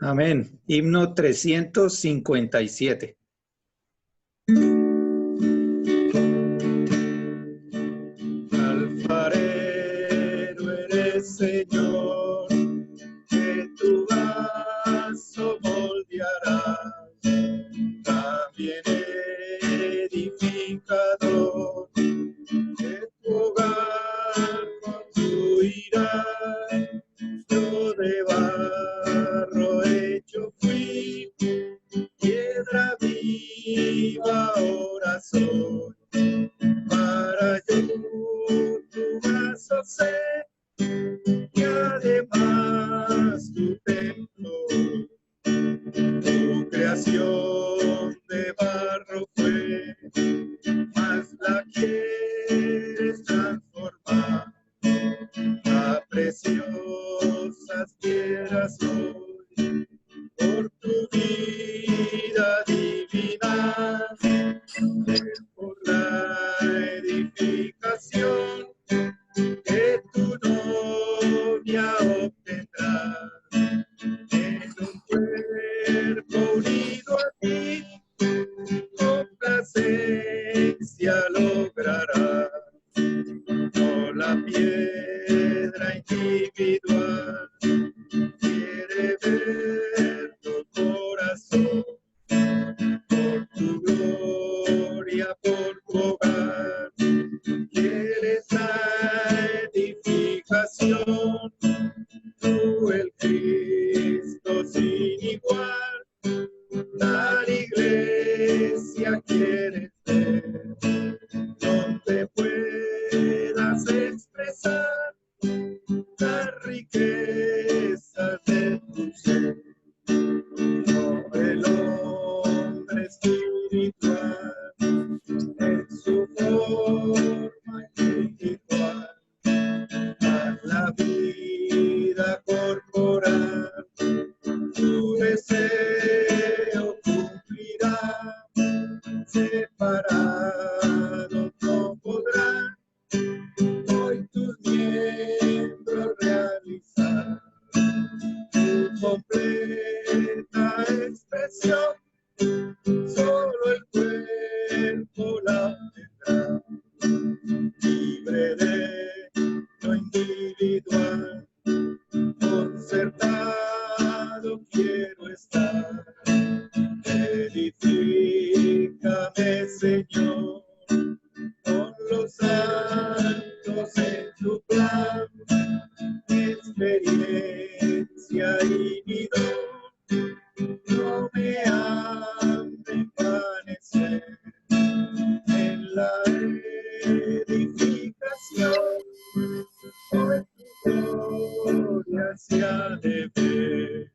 Amén. Himno 357. Alfarero eres, Señor, que tu vaso moldearás, también edificador, que tu hogar construirás. Yo de barro hecho fui, piedra viva ahora soy, para yo tu vaso ser, y además tu templo. Tu creación de barro fue, mas la quieres transformar a preciosas piedras hoy, por tu vida divina, por la edificación que tu novia obtendrá. En un cuerpo unido a ti, complacencia logrará. No la piedra individual quiere ver tu corazón, por tu gloria, por tu hogar. Quieres la edificación, tú el Cristo sin igual, la iglesia quieres ver, donde puedas expresar la riqueza de tu ser. No el hombre espiritual, en su forma individual, mas la vida corporal, tu deseo cumplirá, separados no podrán hoy tus miembros realizar tu completa expresión, solo el cuerpo la tendrá, libre de lo individual, concertado quiero estar. Edifícame, Señor, con los santos en tu plan, experiencia y mi don, no me han de envanecer en la edificación, hoy tu gloria se ha de ver.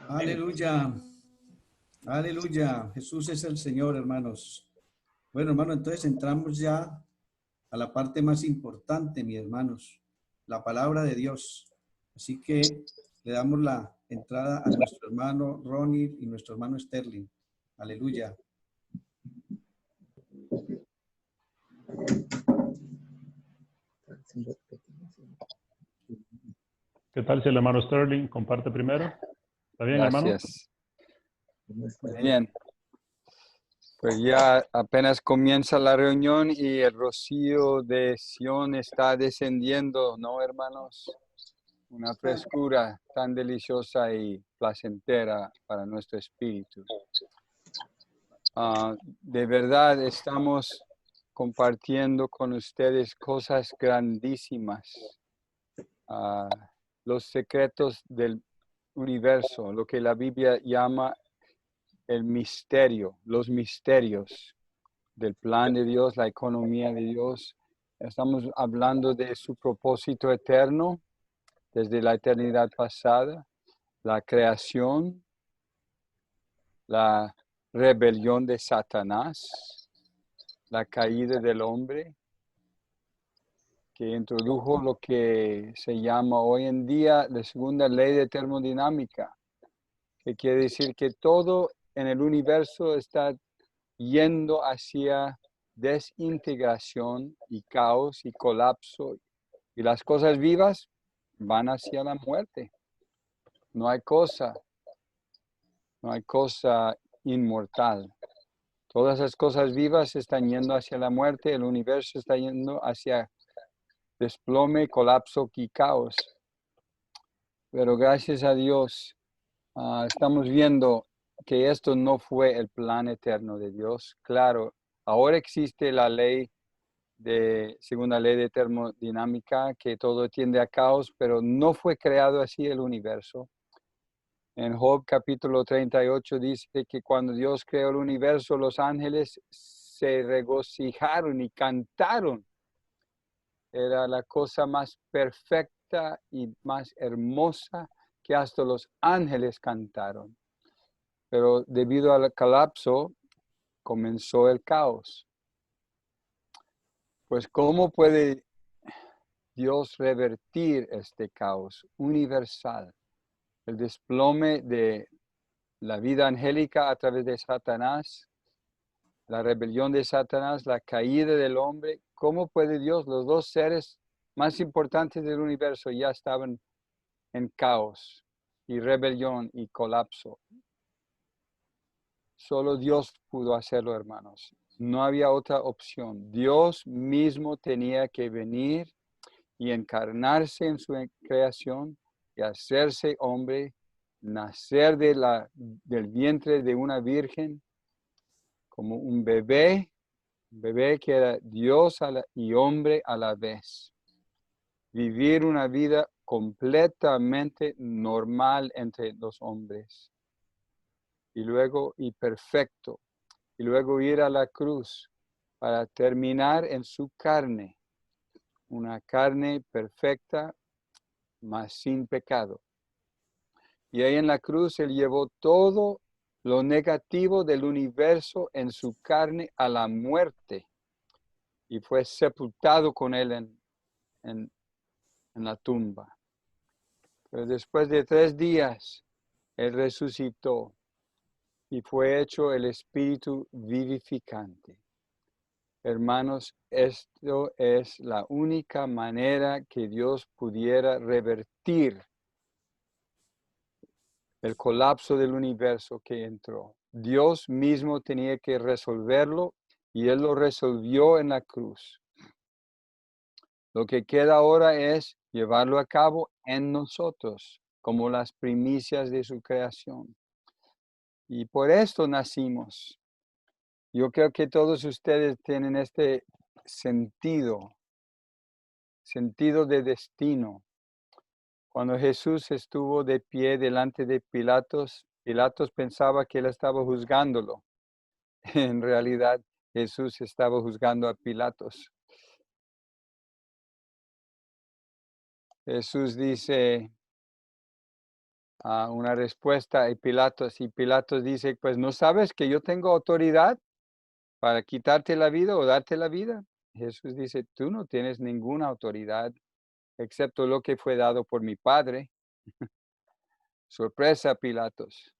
Aleluya. Aleluya. Jesús es el Señor, hermanos. Bueno, hermano, entonces entramos ya a la parte más importante, mis hermanos, la palabra de Dios. Así que le damos la entrada a nuestro hermano Ronnie y nuestro hermano Sterling. Aleluya. ¿Qué tal si el hermano Sterling comparte primero? ¿Está bien, Gracias. Bueno. Bien. Pues ya apenas comienza la reunión y el rocío de Sion está descendiendo, ¿no, hermanos? Una frescura tan deliciosa y placentera para nuestro espíritu. De verdad estamos compartiendo con ustedes cosas grandísimas. Los secretos del universo, lo que la Biblia llama el misterio, los misterios del plan de Dios, la economía de Dios. Estamos hablando de su propósito eterno desde la eternidad pasada, la creación, la rebelión de Satanás, la caída del hombre, que introdujo lo que se llama hoy en día la segunda ley de termodinámica, que quiere decir que todo en el universo está yendo hacia desintegración y caos y colapso. Y las cosas vivas van hacia la muerte. No hay cosa inmortal. Todas las cosas vivas están yendo hacia la muerte, el universo está yendo hacia desplome, colapso y caos. Pero gracias a Dios, estamos viendo que esto no fue el plan eterno de Dios. Claro, ahora existe la ley segunda ley de termodinámica, que todo tiende a caos, pero no fue creado así el universo. En Job capítulo 38 dice que cuando Dios creó el universo, los ángeles se regocijaron y cantaron. Era la cosa más perfecta y más hermosa que hasta los ángeles cantaron. Pero debido al colapso, comenzó el caos. Pues, ¿cómo puede Dios revertir este caos universal? El desplome de la vida angélica a través de Satanás, la rebelión de Satanás, la caída del hombre. ¿Cómo puede Dios? Los dos seres más importantes del universo ya estaban en caos y rebelión y colapso. Solo Dios pudo hacerlo, hermanos. No había otra opción. Dios mismo tenía que venir y encarnarse en su creación y hacerse hombre, nacer del vientre de una virgen como un bebé que era Dios y hombre a la vez. Vivir una vida completamente normal entre los hombres. Y perfecto. Y luego ir a la cruz para terminar en su carne. Una carne perfecta, mas sin pecado. Y ahí en la cruz Él llevó todo lo negativo del universo en su carne a la muerte. Y fue sepultado con Él en la tumba. Pero después de 3 días, Él resucitó y fue hecho el Espíritu vivificante. Hermanos, esto es la única manera que Dios pudiera revertir el colapso del universo que entró. Dios mismo tenía que resolverlo y Él lo resolvió en la cruz. Lo que queda ahora es llevarlo a cabo en nosotros, como las primicias de su creación. Y por esto nacimos. Yo creo que todos ustedes tienen este sentido de destino. Cuando Jesús estuvo de pie delante de Pilatos, Pilatos pensaba que él estaba juzgándolo. En realidad, Jesús estaba juzgando a Pilatos. Jesús dice una respuesta a Pilatos, y Pilatos dice, pues, ¿no sabes que yo tengo autoridad para quitarte la vida o darte la vida? Jesús dice, tú no tienes ninguna autoridad excepto lo que fue dado por mi Padre. Sorpresa, Pilatos.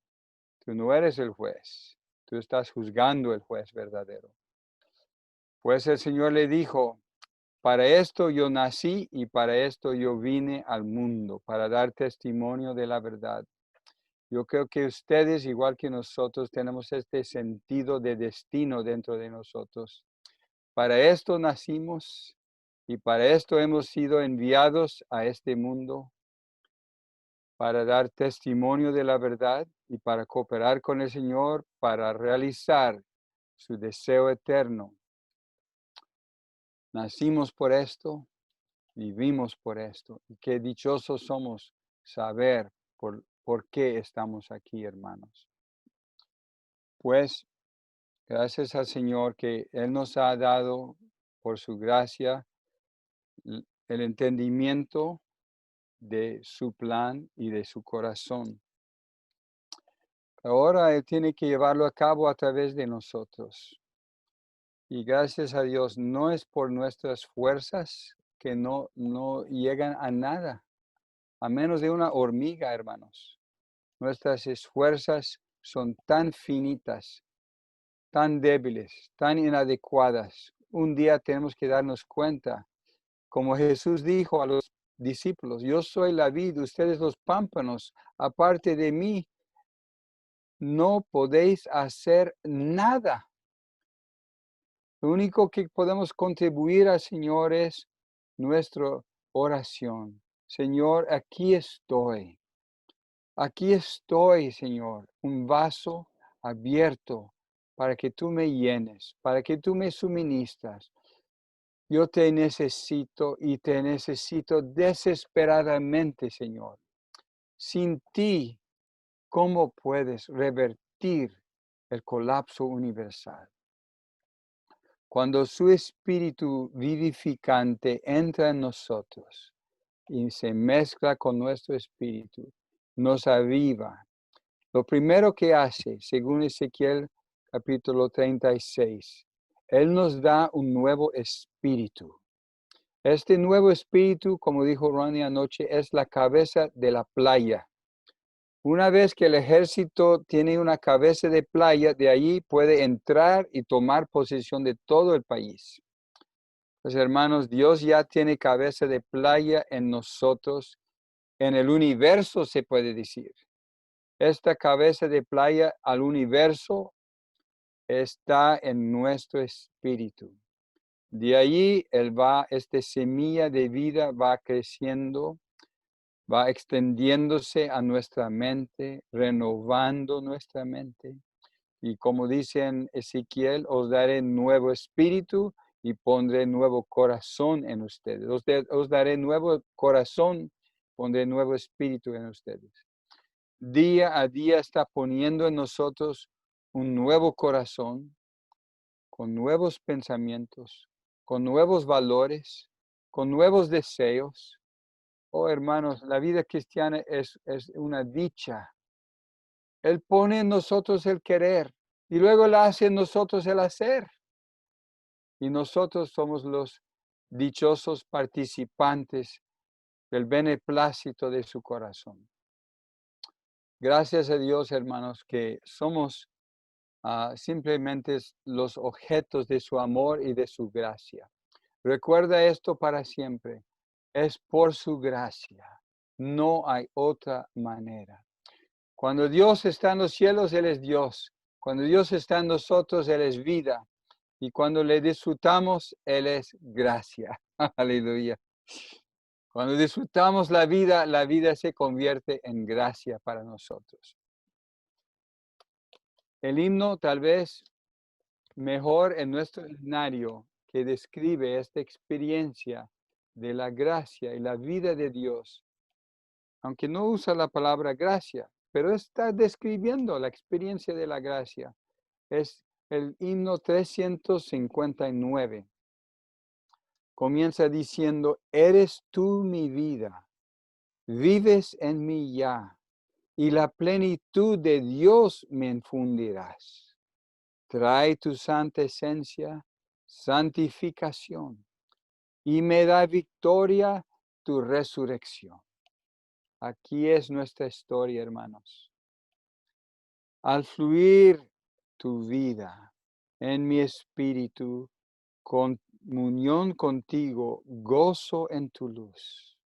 Tú no eres el juez. Tú estás juzgando el juez verdadero. Pues el Señor le dijo, para esto yo nací y para esto yo vine al mundo, para dar testimonio de la verdad. Yo creo que ustedes, igual que nosotros, tenemos este sentido de destino dentro de nosotros. Para esto nacimos y para esto hemos sido enviados a este mundo, para dar testimonio de la verdad y para cooperar con el Señor, para realizar su deseo eterno. Nacimos por esto, vivimos por esto. Y qué dichosos somos saber por qué estamos aquí, hermanos. Pues, gracias al Señor que Él nos ha dado, por su gracia, el entendimiento de su plan y de su corazón. Ahora Él tiene que llevarlo a cabo a través de nosotros. Y gracias a Dios, no es por nuestras fuerzas que no llegan a nada, a menos de una hormiga, hermanos. Nuestras fuerzas son tan finitas, tan débiles, tan inadecuadas. Un día tenemos que darnos cuenta, como Jesús dijo a los discípulos. Yo soy la vid, ustedes los pámpanos. Aparte de mí, no podéis hacer nada. Lo único que podemos contribuir al Señor es nuestra oración. Señor, aquí estoy. Aquí estoy, Señor, un vaso abierto para que tú me llenes, para que tú me suministras. Yo te necesito y te necesito desesperadamente, Señor. Sin ti, ¿cómo puedes revertir el colapso universal? Cuando su espíritu vivificante entra en nosotros y se mezcla con nuestro espíritu, nos aviva. Lo primero que hace, según Ezequiel capítulo 36, Él nos da un nuevo espíritu. Este nuevo espíritu, como dijo Ronnie anoche, es la cabeza de la playa. Una vez que el ejército tiene una cabeza de playa, de allí puede entrar y tomar posesión de todo el país. Pues hermanos, Dios ya tiene cabeza de playa en nosotros, en el universo se puede decir. Esta cabeza de playa al universo está en nuestro espíritu. De allí esta semilla de vida va creciendo, va extendiéndose a nuestra mente, renovando nuestra mente. Y como dice en Ezequiel, os daré nuevo espíritu y pondré nuevo corazón en ustedes. Os daré nuevo corazón, pondré nuevo espíritu en ustedes. Día a día está poniendo en nosotros un nuevo corazón, con nuevos pensamientos, con nuevos valores, con nuevos deseos. Oh, hermanos, la vida cristiana es una dicha. Él pone en nosotros el querer y luego Él hace en nosotros el hacer. Y nosotros somos los dichosos participantes del beneplácito de su corazón. Gracias a Dios, hermanos, que somos simplemente los objetos de su amor y de su gracia. Recuerda esto para siempre. Es por su gracia. No hay otra manera. Cuando Dios está en los cielos, Él es Dios. Cuando Dios está en nosotros, Él es vida. Y cuando le disfrutamos, Él es gracia. Aleluya. Cuando disfrutamos la vida se convierte en gracia para nosotros. El himno tal vez mejor en nuestro escenario que describe esta experiencia de la gracia y la vida de Dios, aunque no usa la palabra gracia, pero está describiendo la experiencia de la gracia. Es el himno 359. Comienza diciendo, eres tú mi vida, vives en mí ya, y la plenitud de Dios me infundirás. Trae tu santa esencia, santificación, y me da victoria tu resurrección. Aquí es nuestra historia, hermanos. Al fluir tu vida en mi espíritu, comunión contigo, gozo en tu luz.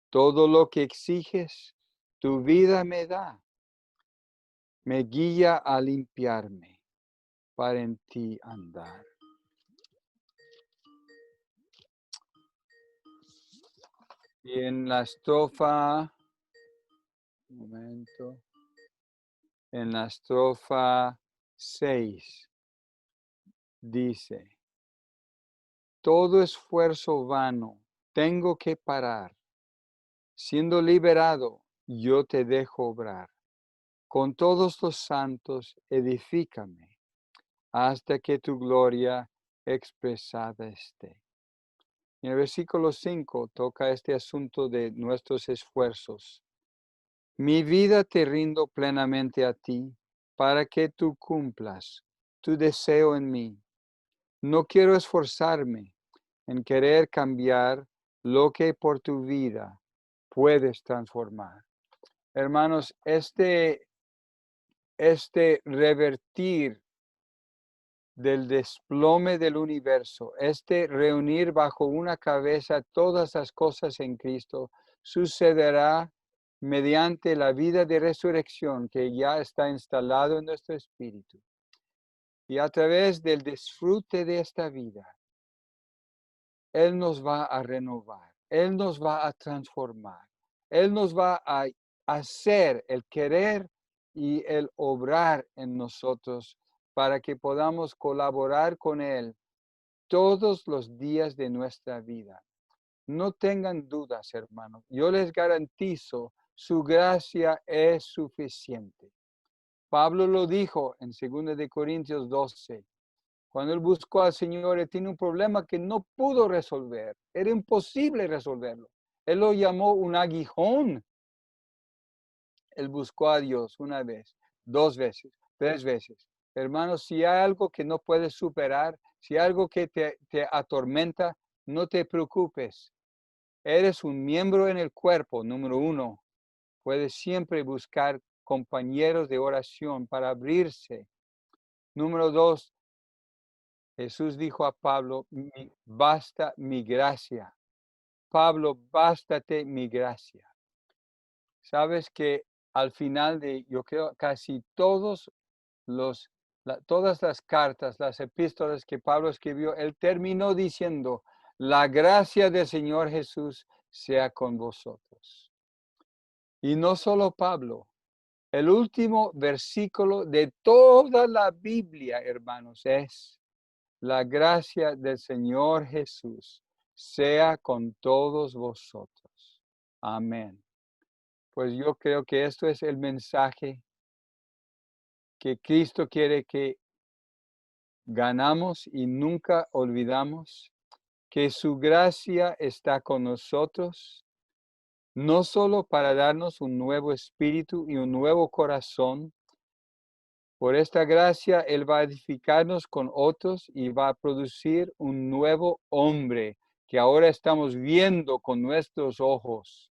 Todo lo que exiges, tu vida me da. Me guía a limpiarme para en ti andar. Y en la estrofa, en la estrofa 6 dice, todo esfuerzo vano tengo que parar. Siendo liberado, yo te dejo obrar. Con todos los santos, edifícame, hasta que tu gloria expresada esté. En el versículo 5 toca este asunto de nuestros esfuerzos. Mi vida te rindo plenamente a ti, para que tú cumplas tu deseo en mí. No quiero esforzarme en querer cambiar lo que por tu vida puedes transformar. Hermanos, este revertir del desplome del universo, este reunir bajo una cabeza todas las cosas en Cristo, sucederá mediante la vida de resurrección que ya está instalado en nuestro espíritu. Y a través del disfrute de esta vida, Él nos va a renovar, Él nos va a transformar, Él nos va a hacer el querer y el obrar en nosotros para que podamos colaborar con Él todos los días de nuestra vida. No tengan dudas, hermanos. Yo les garantizo, su gracia es suficiente. Pablo lo dijo en 2 de Corintios 12. Cuando él buscó al Señor, él tiene un problema que no pudo resolver. Era imposible resolverlo. Él lo llamó un aguijón. Él buscó a Dios una vez, 2 veces, 3 veces. Hermanos, si hay algo que no puedes superar, si hay algo que te atormenta, no te preocupes. Eres un miembro en el cuerpo, número 1. Puedes siempre buscar compañeros de oración para abrirse. Número 2, Jesús dijo a Pablo, basta mi gracia. Pablo, bástate mi gracia. Sabes que al final de, yo creo, casi todas las cartas, las epístolas que Pablo escribió, él terminó diciendo, la gracia del Señor Jesús sea con vosotros. Y no solo Pablo, el último versículo de toda la Biblia, hermanos, es, la gracia del Señor Jesús sea con todos vosotros. Amén. Pues yo creo que esto es el mensaje que Cristo quiere que ganamos y nunca olvidamos, que su gracia está con nosotros, no solo para darnos un nuevo espíritu y un nuevo corazón. Por esta gracia, Él va a edificarnos con otros y va a producir un nuevo hombre que ahora estamos viendo con nuestros ojos.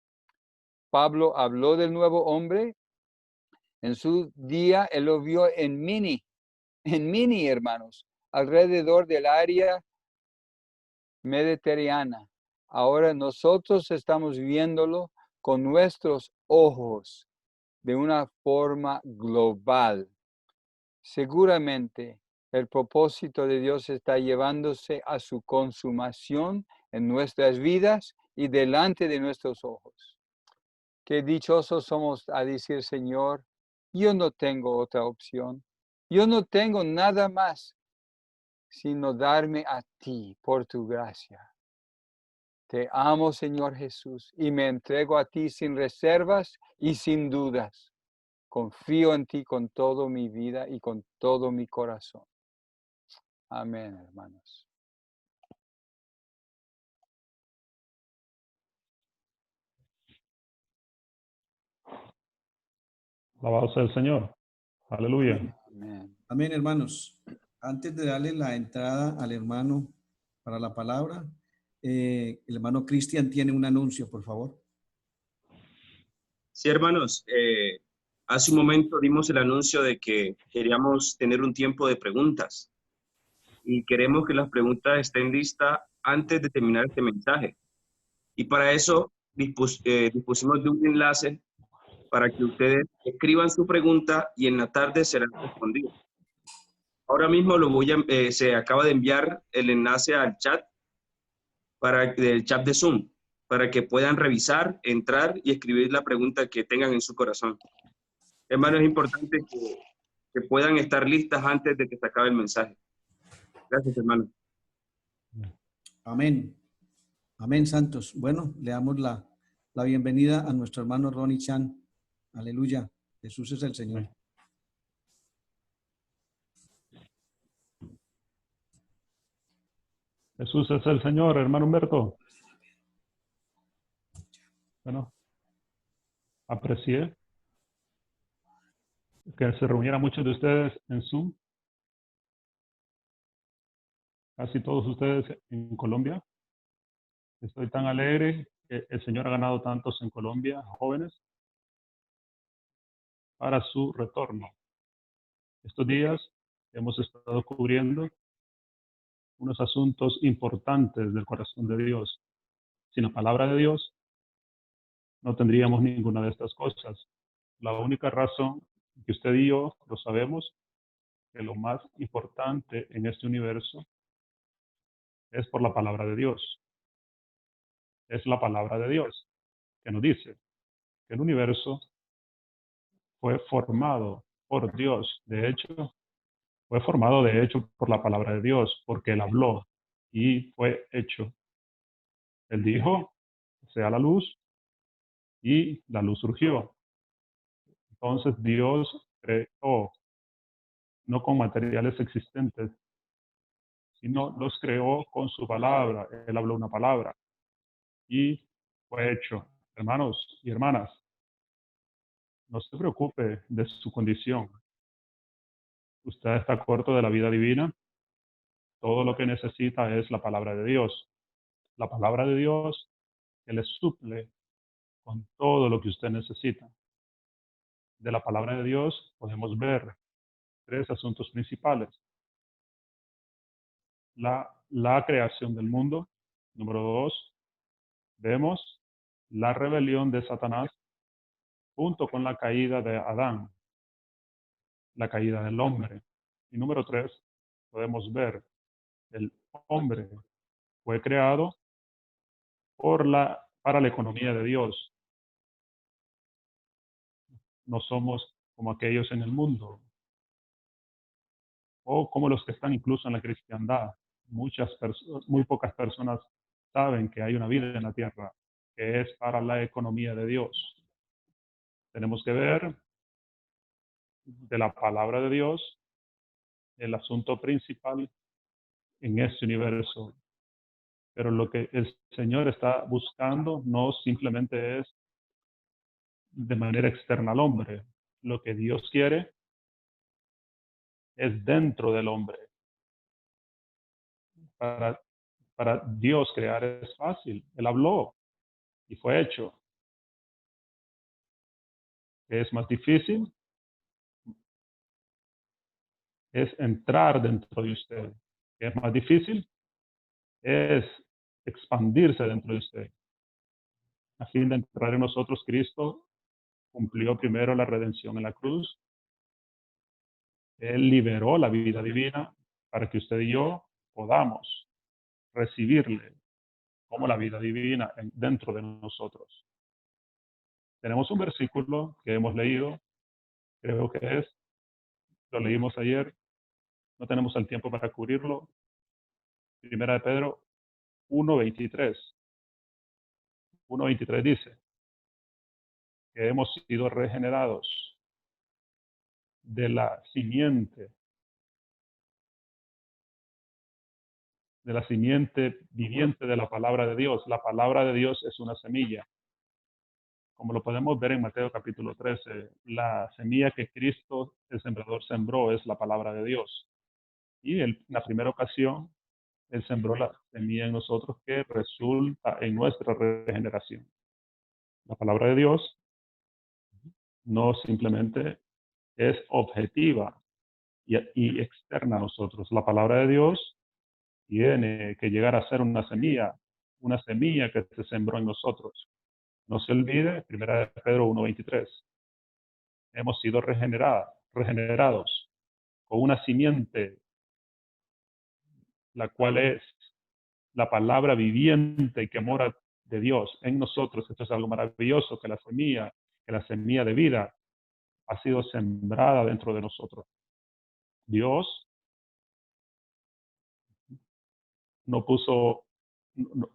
Pablo habló del nuevo hombre. En su día, él lo vio en mini, hermanos, alrededor del área mediterránea. Ahora nosotros estamos viéndolo con nuestros ojos de una forma global. Seguramente el propósito de Dios está llevándose a su consumación en nuestras vidas y delante de nuestros ojos. Qué dichosos somos a decir, Señor, yo no tengo otra opción. Yo no tengo nada más sino darme a ti por tu gracia. Te amo, Señor Jesús, y me entrego a ti sin reservas y sin dudas. Confío en ti con toda mi vida y con todo mi corazón. Amén, hermanos. Alabado sea el Señor. Aleluya. Amén. Amén, hermanos. Antes de darle la entrada al hermano para la palabra, el hermano Cristian tiene un anuncio, por favor. Sí, hermanos, hace un momento dimos el anuncio de que queríamos tener un tiempo de preguntas y queremos que las preguntas estén listas antes de terminar este mensaje. Y para eso dispusimos de un enlace para que ustedes escriban su pregunta y en la tarde será respondida. Ahora mismo se acaba de enviar el enlace al chat, del chat de Zoom, para que puedan revisar, entrar y escribir la pregunta que tengan en su corazón. Hermano, es importante que puedan estar listas antes de que se acabe el mensaje. Gracias, hermano. Amén. Amén, santos. Bueno, le damos la bienvenida a nuestro hermano Ronnie Chan. Aleluya. Jesús es el Señor. Jesús es el Señor, hermano Humberto. Bueno, aprecié que se reunieran muchos de ustedes en Zoom. Casi todos ustedes en Colombia. Estoy tan alegre que el Señor ha ganado tantos en Colombia, jóvenes, para su retorno. Estos días hemos estado cubriendo unos asuntos importantes del corazón de Dios. Sin la palabra de Dios no tendríamos ninguna de estas cosas. La única razón que usted y yo lo sabemos, que lo más importante en este universo es por la palabra de Dios. Es la palabra de Dios que nos dice que el universo fue formado por Dios. De hecho, fue formado de hecho por la palabra de Dios, porque Él habló y fue hecho. Él dijo, sea la luz, y la luz surgió. Entonces Dios creó, no con materiales existentes, sino los creó con su palabra. Él habló una palabra y fue hecho. Hermanos y hermanas, no se preocupe de su condición. Usted está corto de la vida divina. Todo lo que necesita es la palabra de Dios. La palabra de Dios que le suple con todo lo que usted necesita. De la palabra de Dios podemos ver tres asuntos principales. La creación del mundo. Número 2, vemos la rebelión de Satanás junto con la caída de Adán, la caída del hombre. Y número 3, podemos ver el hombre fue creado para la economía de Dios. No somos como aquellos en el mundo o como los que están incluso en la cristiandad. Muy pocas personas saben que hay una vida en la tierra que es para la economía de Dios. Tenemos que ver de la palabra de Dios el asunto principal en este universo. Pero lo que el Señor está buscando no simplemente es de manera externa al hombre. Lo que Dios quiere es dentro del hombre. Para, para Dios crear es fácil. Él habló y fue hecho. Es más difícil es entrar dentro de usted. Es más difícil es expandirse dentro de usted. A fin de entrar en nosotros, Cristo cumplió primero la redención en la cruz. Él liberó la vida divina para que usted y yo podamos recibirle como la vida divina dentro de nosotros. Tenemos un versículo que hemos leído, creo que lo leímos ayer, no tenemos el tiempo para cubrirlo. Primera de Pedro 1:23. 1:23 dice que hemos sido regenerados de la simiente viviente de la palabra de Dios. La palabra de Dios es una semilla. Como lo podemos ver en Mateo capítulo 13, la semilla que Cristo, el sembrador, sembró es la palabra de Dios. Y en la primera ocasión, Él sembró la semilla en nosotros que resulta en nuestra regeneración. La palabra de Dios no simplemente es objetiva y externa a nosotros. La palabra de Dios tiene que llegar a ser una semilla que se sembró en nosotros. No se olvide, 1 de Pedro 1:23. Hemos sido regenerados con una simiente, la cual es la palabra viviente que mora de Dios en nosotros. Esto es algo maravilloso, que la semilla de vida ha sido sembrada dentro de nosotros. Dios no puso, no,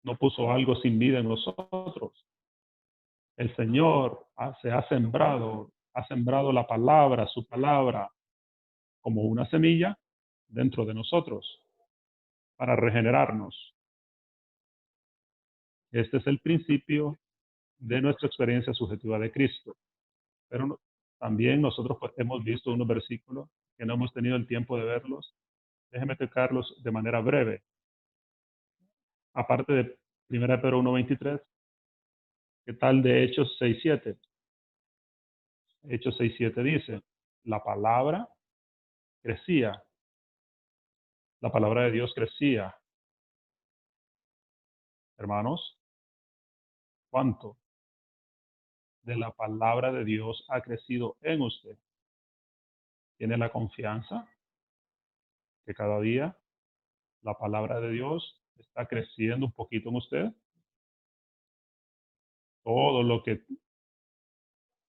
no puso algo sin vida en nosotros. El Señor ha sembrado la palabra, su palabra, como una semilla dentro de nosotros para regenerarnos. Este es el principio de nuestra experiencia subjetiva de Cristo. Pero también nosotros hemos visto unos versículos que no hemos tenido el tiempo de verlos. Déjenme tocarlos de manera breve. Aparte de 1 Pedro 1:23, ¿qué tal de Hechos 6:7? Hechos 6:7 dice, la palabra crecía. La palabra de Dios crecía. Hermanos, ¿cuánto de la palabra de Dios ha crecido en usted? ¿Tiene la confianza que cada día la palabra de Dios está creciendo un poquito en usted? Todo lo que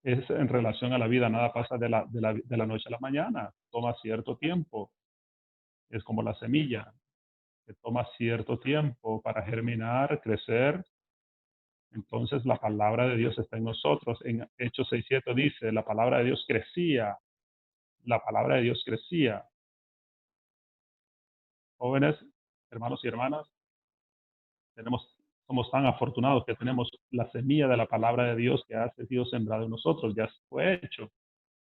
es en relación a la vida, nada pasa de la noche a la mañana. Toma cierto tiempo. Es como la semilla, que toma cierto tiempo para germinar, crecer. Entonces la palabra de Dios está en nosotros. En Hechos 6:7 dice, la palabra de Dios crecía. La palabra de Dios crecía. Jóvenes, hermanos y hermanas, somos tan afortunados que tenemos la semilla de la palabra de Dios que ha sido sembrada en nosotros, ya fue hecho.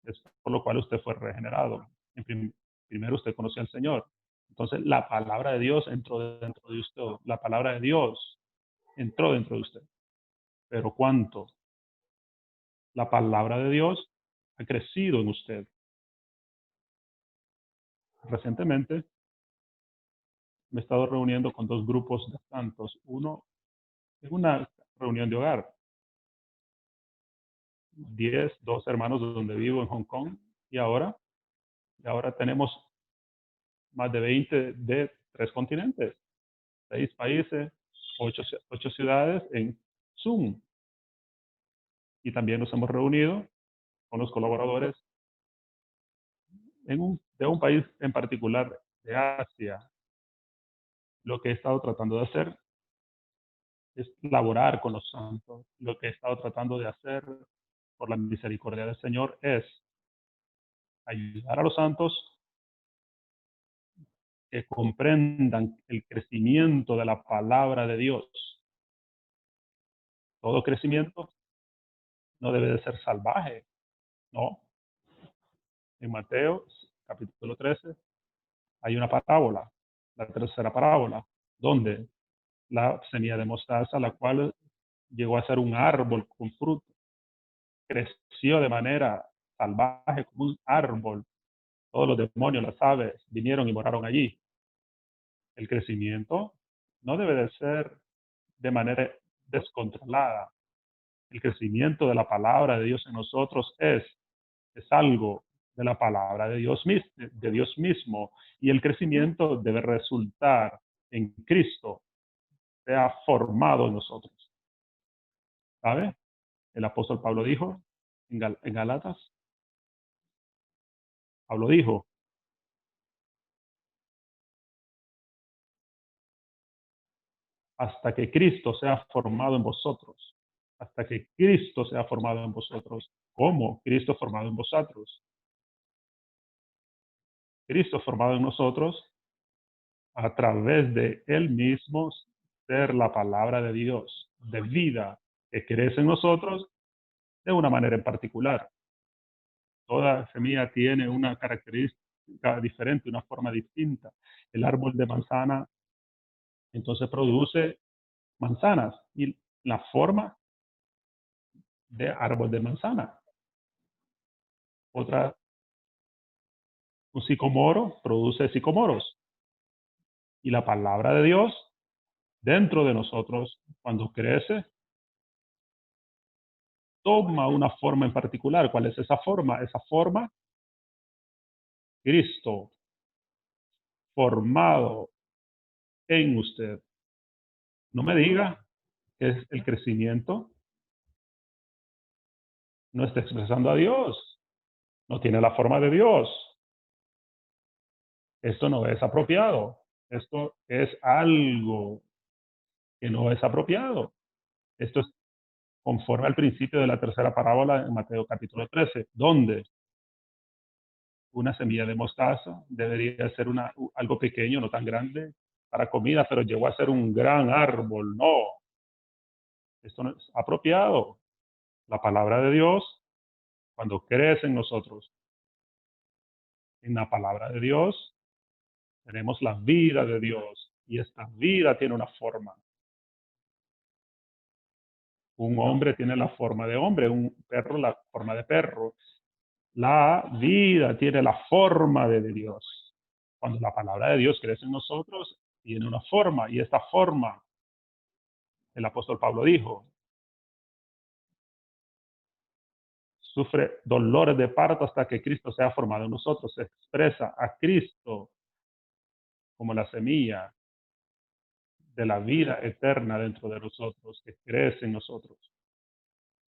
Es por lo cual usted fue regenerado. Primero usted conoció al Señor. Entonces la palabra de Dios entró dentro de usted. La palabra de Dios entró dentro de usted. Pero ¿cuánto la palabra de Dios ha crecido en usted? Recientemente me he estado reuniendo con dos grupos de santos. Uno es una reunión de hogar. 2 hermanos donde vivo en Hong Kong. Y ahora tenemos más de 20 de 3 continentes, 6 países, 8 ciudades en Zoom. Y también nos hemos reunido con los colaboradores de un país en particular de Asia. Lo que he estado tratando de hacer es laborar con los santos. Lo que he estado tratando de hacer por la misericordia del Señor es ayudar a los santos que comprendan el crecimiento de la palabra de Dios. Todo crecimiento no debe de ser salvaje, no. En Mateo, capítulo 13, hay una parábola, la tercera parábola, donde la semilla de mostaza, la cual llegó a ser un árbol con fruto, creció de manera salvaje como un árbol. Todos los demonios, las aves, vinieron y moraron allí. El crecimiento no debe de ser de manera descontrolada. El crecimiento de la palabra de Dios en nosotros es algo de la palabra de Dios mismo, y el crecimiento debe resultar en Cristo, sea formado en nosotros. ¿Sabe? El apóstol Pablo dijo en Galatas, Pablo dijo, hasta que Cristo sea formado en vosotros. Hasta que Cristo sea formado en vosotros. ¿Cómo? Cristo formado en vosotros. Cristo formado en nosotros a través de Él mismo ser la palabra de Dios, de vida, que crece en nosotros de una manera en particular. Toda semilla tiene una característica diferente, una forma distinta. El árbol de manzana entonces produce manzanas y la forma de árbol de manzana. Un sicomoro produce sicomoros. Y la palabra de Dios dentro de nosotros, cuando crece, toma una forma en particular. ¿Cuál es esa forma? Esa forma, Cristo formado en usted. No me diga que es el crecimiento no está expresando a Dios, no tiene la forma de Dios. Esto no es apropiado. Esto es algo que no es apropiado. Esto es conforme al principio de la tercera parábola en Mateo capítulo 13, donde una semilla de mostaza debería ser algo pequeño, no tan grande para comida, pero llegó a ser un gran árbol. No, esto no es apropiado. La palabra de Dios, cuando crece en nosotros, en la palabra de Dios, tenemos la vida de Dios y esta vida tiene una forma. Un hombre tiene la forma de hombre, un perro la forma de perro. La vida tiene la forma de Dios. Cuando la palabra de Dios crece en nosotros, tiene una forma, y esta forma, el apóstol Pablo dijo, sufre dolores de parto hasta que Cristo sea formado en nosotros. Se expresa a Cristo como la semilla de la vida eterna dentro de nosotros, que crece en nosotros.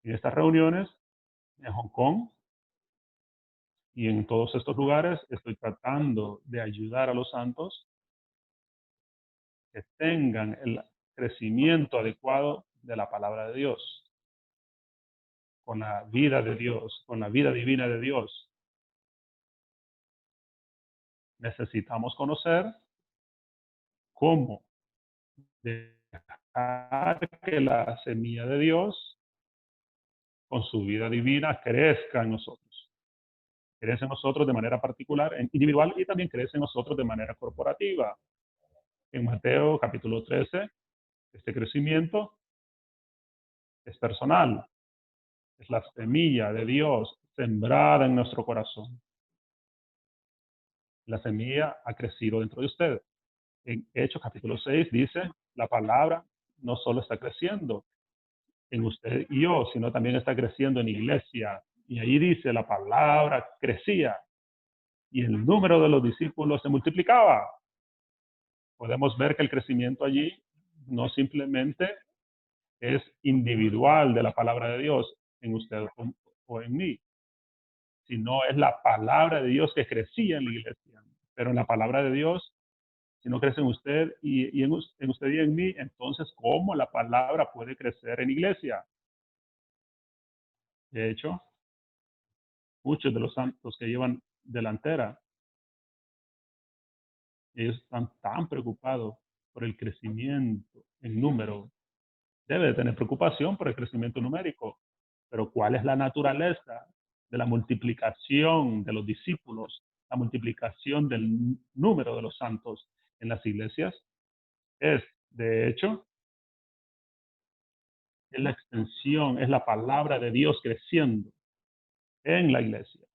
En estas reuniones, en Hong Kong y en todos estos lugares, estoy tratando de ayudar a los santos que tengan el crecimiento adecuado de la palabra de Dios, con la vida de Dios, con la vida divina de Dios. Necesitamos conocer cómo dejar que la semilla de Dios, con su vida divina, crezca en nosotros. Crece en nosotros de manera particular, individual, y también crece en nosotros de manera corporativa. En Mateo capítulo 13, este crecimiento es personal. Es la semilla de Dios sembrada en nuestro corazón. La semilla ha crecido dentro de usted. En Hechos capítulo 6 dice, la palabra no solo está creciendo en usted y yo, sino también está creciendo en iglesia. Y ahí dice, la palabra crecía y el número de los discípulos se multiplicaba. Podemos ver que el crecimiento allí no simplemente es individual de la palabra de Dios en usted o en mí, sino es la palabra de Dios que crecía en la iglesia. Pero en la palabra de Dios, si no crece en usted y en usted y en mí, entonces, ¿cómo la palabra puede crecer en iglesia? De hecho, muchos de los santos que llevan delantera, ellos están tan preocupados por el crecimiento en número. Debe de tener preocupación por el crecimiento numérico, pero ¿cuál es la naturaleza de la multiplicación de los discípulos, la multiplicación del número de los santos en las iglesias? Es, de hecho, es la extensión, es la palabra de Dios creciendo en la iglesia,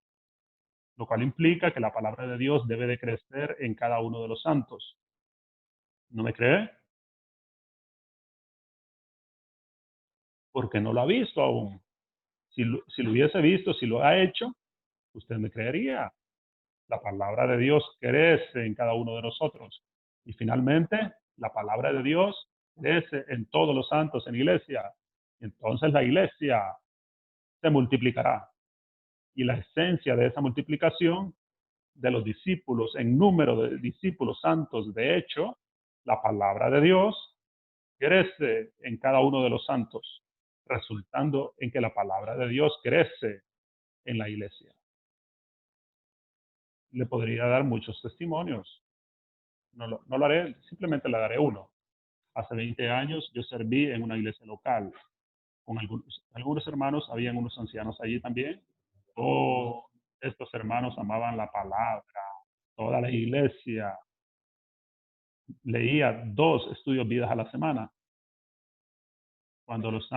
lo cual implica que la palabra de Dios debe de crecer en cada uno de los santos. ¿No me cree? Porque no lo ha visto aún. Si lo hubiese visto, si lo ha hecho, usted me creería. La palabra de Dios crece en cada uno de nosotros. Y finalmente, la palabra de Dios crece en todos los santos en iglesia. Entonces la iglesia se multiplicará. Y la esencia de esa multiplicación de los discípulos, en número de discípulos santos, de hecho, la palabra de Dios crece en cada uno de los santos, resultando en que la palabra de Dios crece en la iglesia. Le podría dar muchos testimonios. No lo haré, simplemente le daré uno. Hace 20 años yo serví en una iglesia local. Con algunos hermanos, habían unos ancianos allí también. Oh, estos hermanos amaban la palabra. Toda la iglesia leía 2 estudios vidas a la semana. Cuando los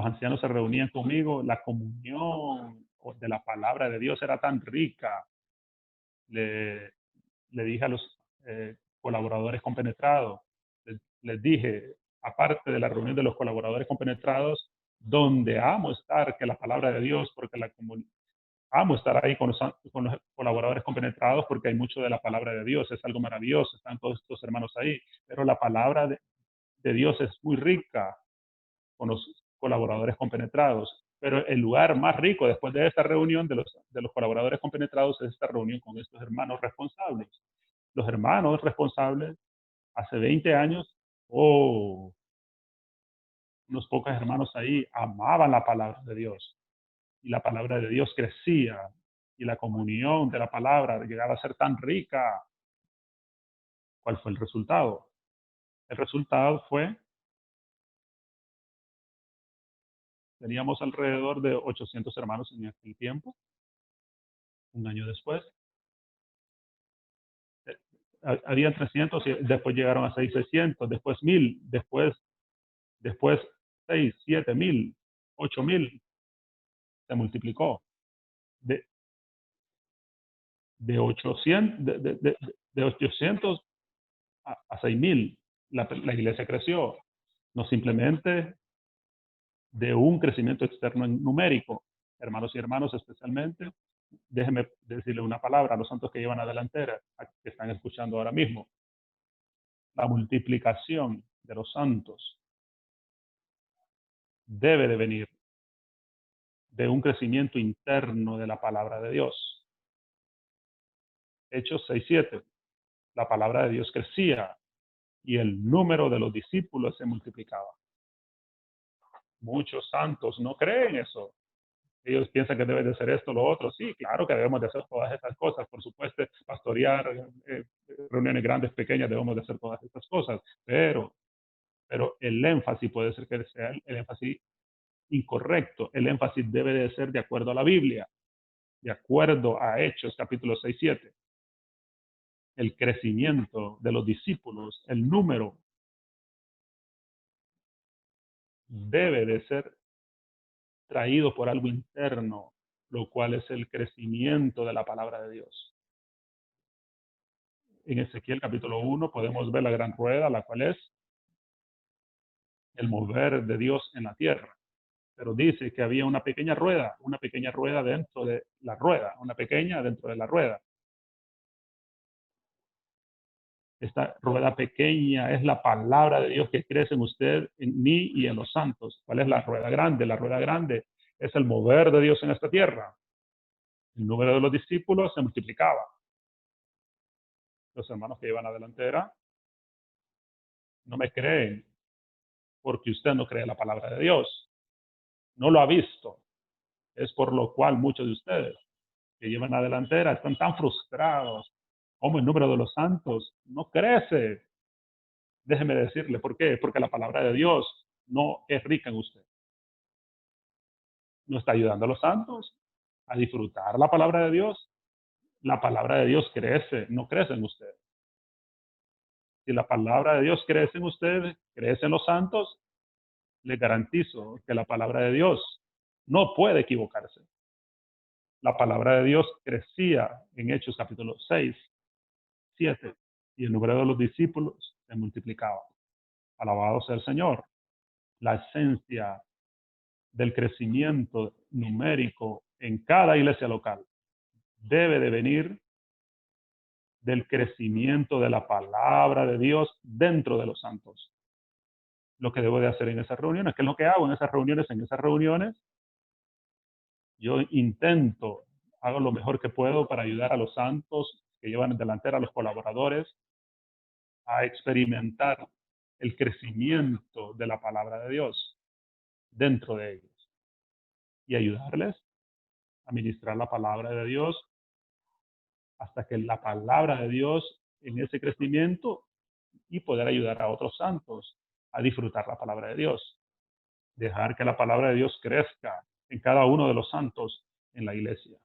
ancianos se reunían conmigo, la comunión de la palabra de Dios era tan rica. Le dije a los colaboradores compenetrados, les dije, aparte de la reunión de los colaboradores compenetrados, donde amo estar, que la palabra de Dios, porque amo estar ahí con los colaboradores compenetrados, porque hay mucho de la palabra de Dios, es algo maravilloso, están todos estos hermanos ahí, pero la palabra de Dios es muy rica con los colaboradores compenetrados. Pero el lugar más rico después de esta reunión de los colaboradores compenetrados es esta reunión con estos hermanos responsables. Los hermanos responsables, hace 20 años, unos pocos hermanos ahí amaban la palabra de Dios. Y la palabra de Dios crecía. Y la comunión de la palabra llegaba a ser tan rica. ¿Cuál fue el resultado? El resultado fue, teníamos alrededor de 800 hermanos en aquel tiempo. Un año después, habían 300, y después llegaron a 600, después 1000, después 6, 7 mil, 8 mil, se multiplicó. de 800, de 800 a 6,000. La iglesia creció, no simplemente de un crecimiento externo numérico. Hermanos y hermanos, especialmente, déjenme decirle una palabra a los santos que llevan a delantera, que están escuchando ahora mismo. La multiplicación de los santos debe de venir de un crecimiento interno de la palabra de Dios. Hechos 6:7. La palabra de Dios crecía y el número de los discípulos se multiplicaba. Muchos santos no creen eso. Ellos piensan que debe de ser esto, lo otro. Sí, claro que debemos de hacer todas estas cosas. Por supuesto, pastorear, reuniones grandes, pequeñas, debemos de hacer todas estas cosas. Pero el énfasis puede ser que sea el énfasis incorrecto. El énfasis debe de ser de acuerdo a la Biblia, de acuerdo a Hechos capítulo 6-7. El crecimiento de los discípulos, el número, debe de ser traído por algo interno, lo cual es el crecimiento de la palabra de Dios. En Ezequiel capítulo 1 podemos ver la gran rueda, la cual es el mover de Dios en la tierra. Pero dice que había una pequeña rueda dentro de la rueda, una pequeña dentro de la rueda. Esta rueda pequeña es la palabra de Dios que crece en usted, en mí y en los santos. ¿Cuál es la rueda grande? La rueda grande es el mover de Dios en esta tierra. El número de los discípulos se multiplicaba. Los hermanos que llevan a delantera no me creen porque usted no cree la palabra de Dios. No lo ha visto. Es por lo cual muchos de ustedes que llevan a delantera están tan frustrados como el número de los santos no crece. Déjeme decirle por qué. Porque la palabra de Dios no es rica en usted. No está ayudando a los santos a disfrutar la palabra de Dios. La palabra de Dios crece, no crece en usted. Si la palabra de Dios crece en usted, crece en los santos, le garantizo que la palabra de Dios no puede equivocarse. La palabra de Dios crecía en Hechos capítulo 6-7 y el número de los discípulos se multiplicaba. Alabado sea el Señor. La esencia del crecimiento numérico en cada iglesia local debe de venir del crecimiento de la palabra de Dios dentro de los santos. Lo que debo de hacer en esas reuniones, ¿qué es lo que hago en esas reuniones? En esas reuniones yo intento, hago lo mejor que puedo para ayudar a los santos que llevan en delantera, a los colaboradores, a experimentar el crecimiento de la palabra de Dios dentro de ellos y ayudarles a ministrar la palabra de Dios hasta que la palabra de Dios en ese crecimiento y poder ayudar a otros santos a disfrutar la palabra de Dios. Dejar que la palabra de Dios crezca en cada uno de los santos en la iglesia.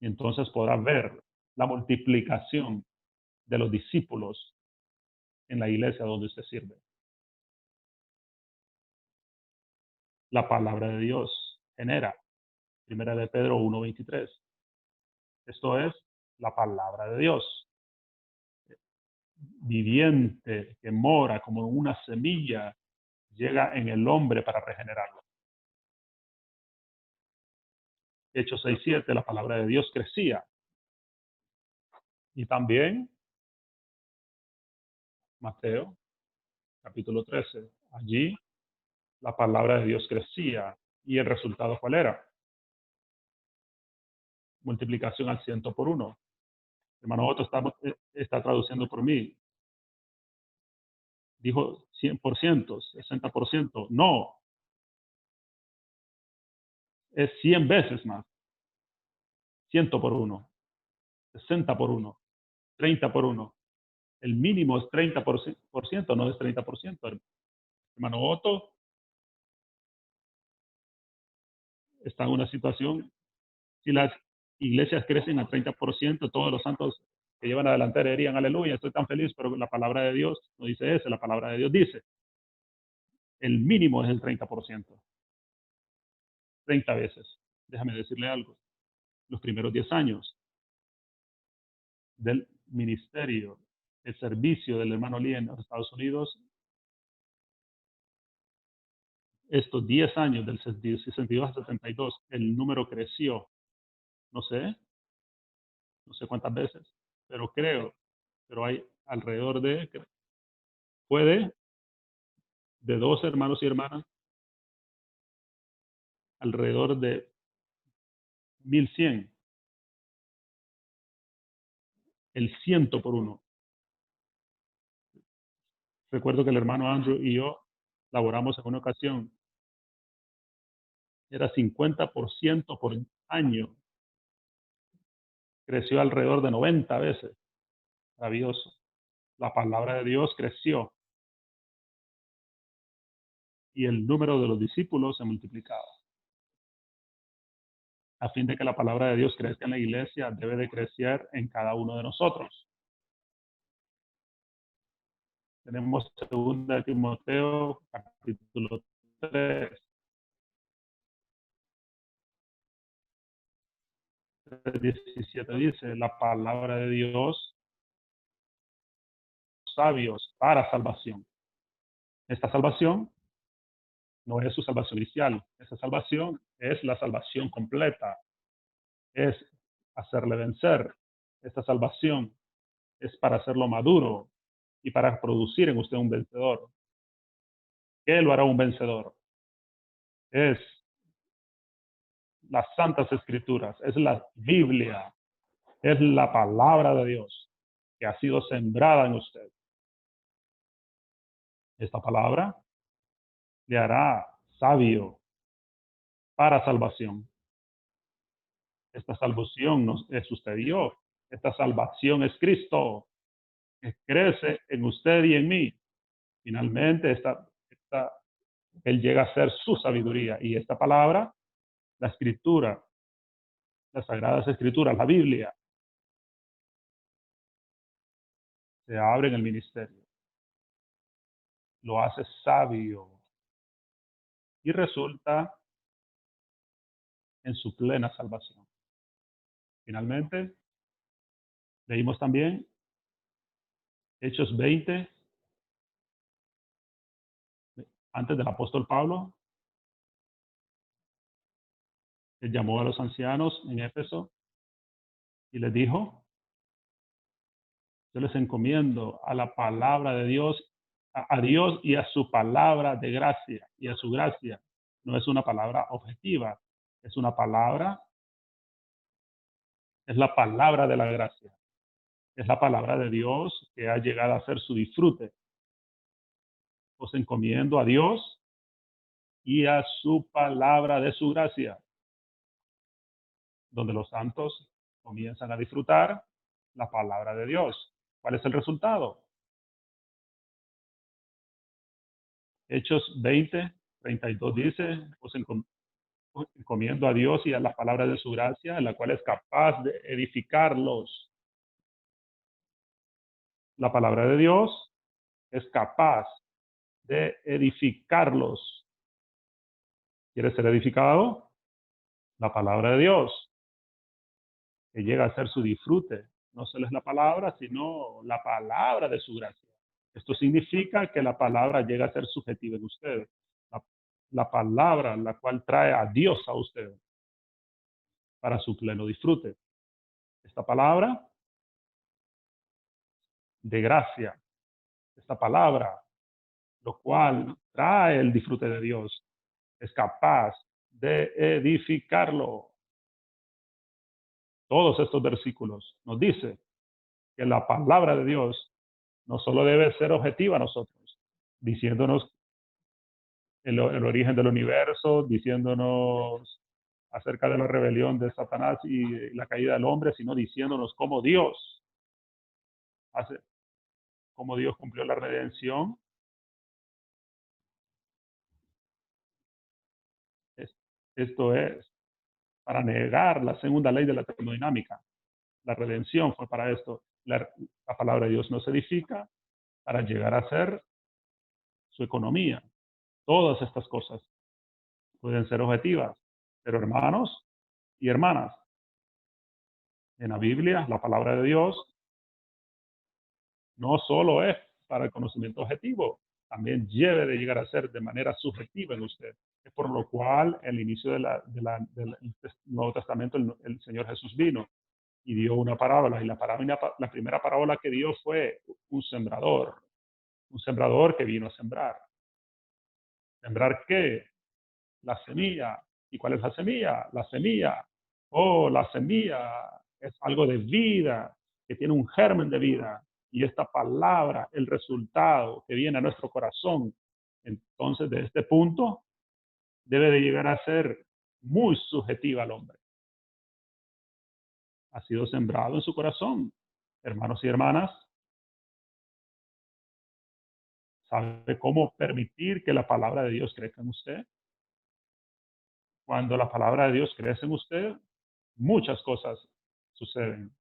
Y entonces podrás ver la multiplicación de los discípulos en la iglesia donde usted sirve. La palabra de Dios genera. Primera de Pedro 1:23. Esto es la palabra de Dios. Viviente, que mora como una semilla, llega en el hombre para regenerarlo. Hechos 6:7, la palabra de Dios crecía. Y también Mateo, capítulo 13. Allí la palabra de Dios crecía. ¿Y el resultado cuál era? Multiplicación al 100 por 1. Hermano Otto está traduciendo por mí. Dijo 100%, 60%. No, es 100 veces más. 100 por 1, 60 por 1, 30 por 1. El mínimo es 30%, no es 30%. Hermano Otto está en una situación, si las iglesias crecen al 30%, todos los santos que llevan adelante dirían, aleluya, estoy tan feliz, pero la palabra de Dios no dice eso, la palabra de Dios dice, el mínimo es el 30%. 30 veces. Déjame decirle algo. Los primeros 10 años del ministerio, el servicio del hermano Lee en los Estados Unidos, estos 10 años, del 62 al 72, el número creció, no sé cuántas veces, pero hay alrededor de 2 hermanos y hermanas, alrededor de 1100, el 100 por uno. Recuerdo que el hermano Andrew y yo laboramos en una ocasión, era 50% por año, creció alrededor de 90 veces. Maravilloso. La palabra de Dios creció y el número de los discípulos se multiplicaba. A fin de que la palabra de Dios crezca en la iglesia, debe de crecer en cada uno de nosotros. Tenemos 2 Timoteo, capítulo 3, 17 dice, la palabra de Dios, sabios para salvación. Esta salvación no es su salvación inicial. Esta salvación es la salvación completa. Es hacerle vencer. Esta salvación es para hacerlo maduro y para producir en usted un vencedor. ¿Qué lo hará un vencedor? Es las santas escrituras, es la Biblia, es la palabra de Dios que ha sido sembrada en usted. Esta palabra le hará sabio para salvación. Esta salvación no es usted y yo. Esta salvación es Cristo, que crece en usted y en mí. Finalmente, Él llega a ser su sabiduría. Y esta palabra, la escritura, las sagradas escrituras, la Biblia, se abre en el ministerio. Lo hace sabio y resulta en su plena salvación. Finalmente, leímos también Hechos 20, antes del apóstol Pablo, él llamó a los ancianos en Éfeso y les dijo, yo les encomiendo a la palabra de Dios, a Dios y a su palabra de gracia y a su gracia. No es una palabra objetiva, es una palabra, es la palabra de la gracia. Es la palabra de Dios que ha llegado a ser su disfrute. Os encomiendo a Dios y a su palabra de su gracia, donde los santos comienzan a disfrutar la palabra de Dios. ¿Cuál es el resultado? Hechos 20, 32 dice, os encomiendo a Dios y a las palabras de su gracia, en la cual es capaz de edificarlos. La palabra de Dios es capaz de edificarlos. ¿Quieres ser edificado? La palabra de Dios, que llega a ser su disfrute. No solo es la palabra, sino la palabra de su gracia. Esto significa que la palabra llega a ser subjetiva en usted. La palabra, la cual trae a Dios a usted para su pleno disfrute. Esta palabra de gracia, esta palabra, lo cual trae el disfrute de Dios, es capaz de edificarlo. Todos estos versículos nos dice que la palabra de Dios no solo debe ser objetiva a nosotros, diciéndonos el origen del universo, diciéndonos acerca de la rebelión de Satanás y la caída del hombre, sino diciéndonos cómo Dios cumplió la redención. Esto es para negar la segunda ley de la termodinámica. La redención fue para esto. La palabra de Dios nos edifica para llegar a ser su economía. Todas estas cosas pueden ser objetivas, pero hermanos y hermanas, en la Biblia, la palabra de Dios no solo es para el conocimiento objetivo, también debe de llegar a ser de manera subjetiva en usted. Es por lo cual el inicio del Nuevo Testamento, el Señor Jesús vino y dio una parábola. Y la primera parábola que dio fue un sembrador que vino a sembrar. ¿Sembrar qué? La semilla. ¿Y cuál es la semilla? La semilla. Oh, la semilla es algo de vida, que tiene un germen de vida. Y esta palabra, el resultado que viene a nuestro corazón, entonces de este punto, debe de llegar a ser muy subjetiva al hombre. Ha sido sembrado en su corazón. Hermanos y hermanas, ¿sabe cómo permitir que la palabra de Dios crezca en usted? Cuando la palabra de Dios crece en usted, muchas cosas suceden.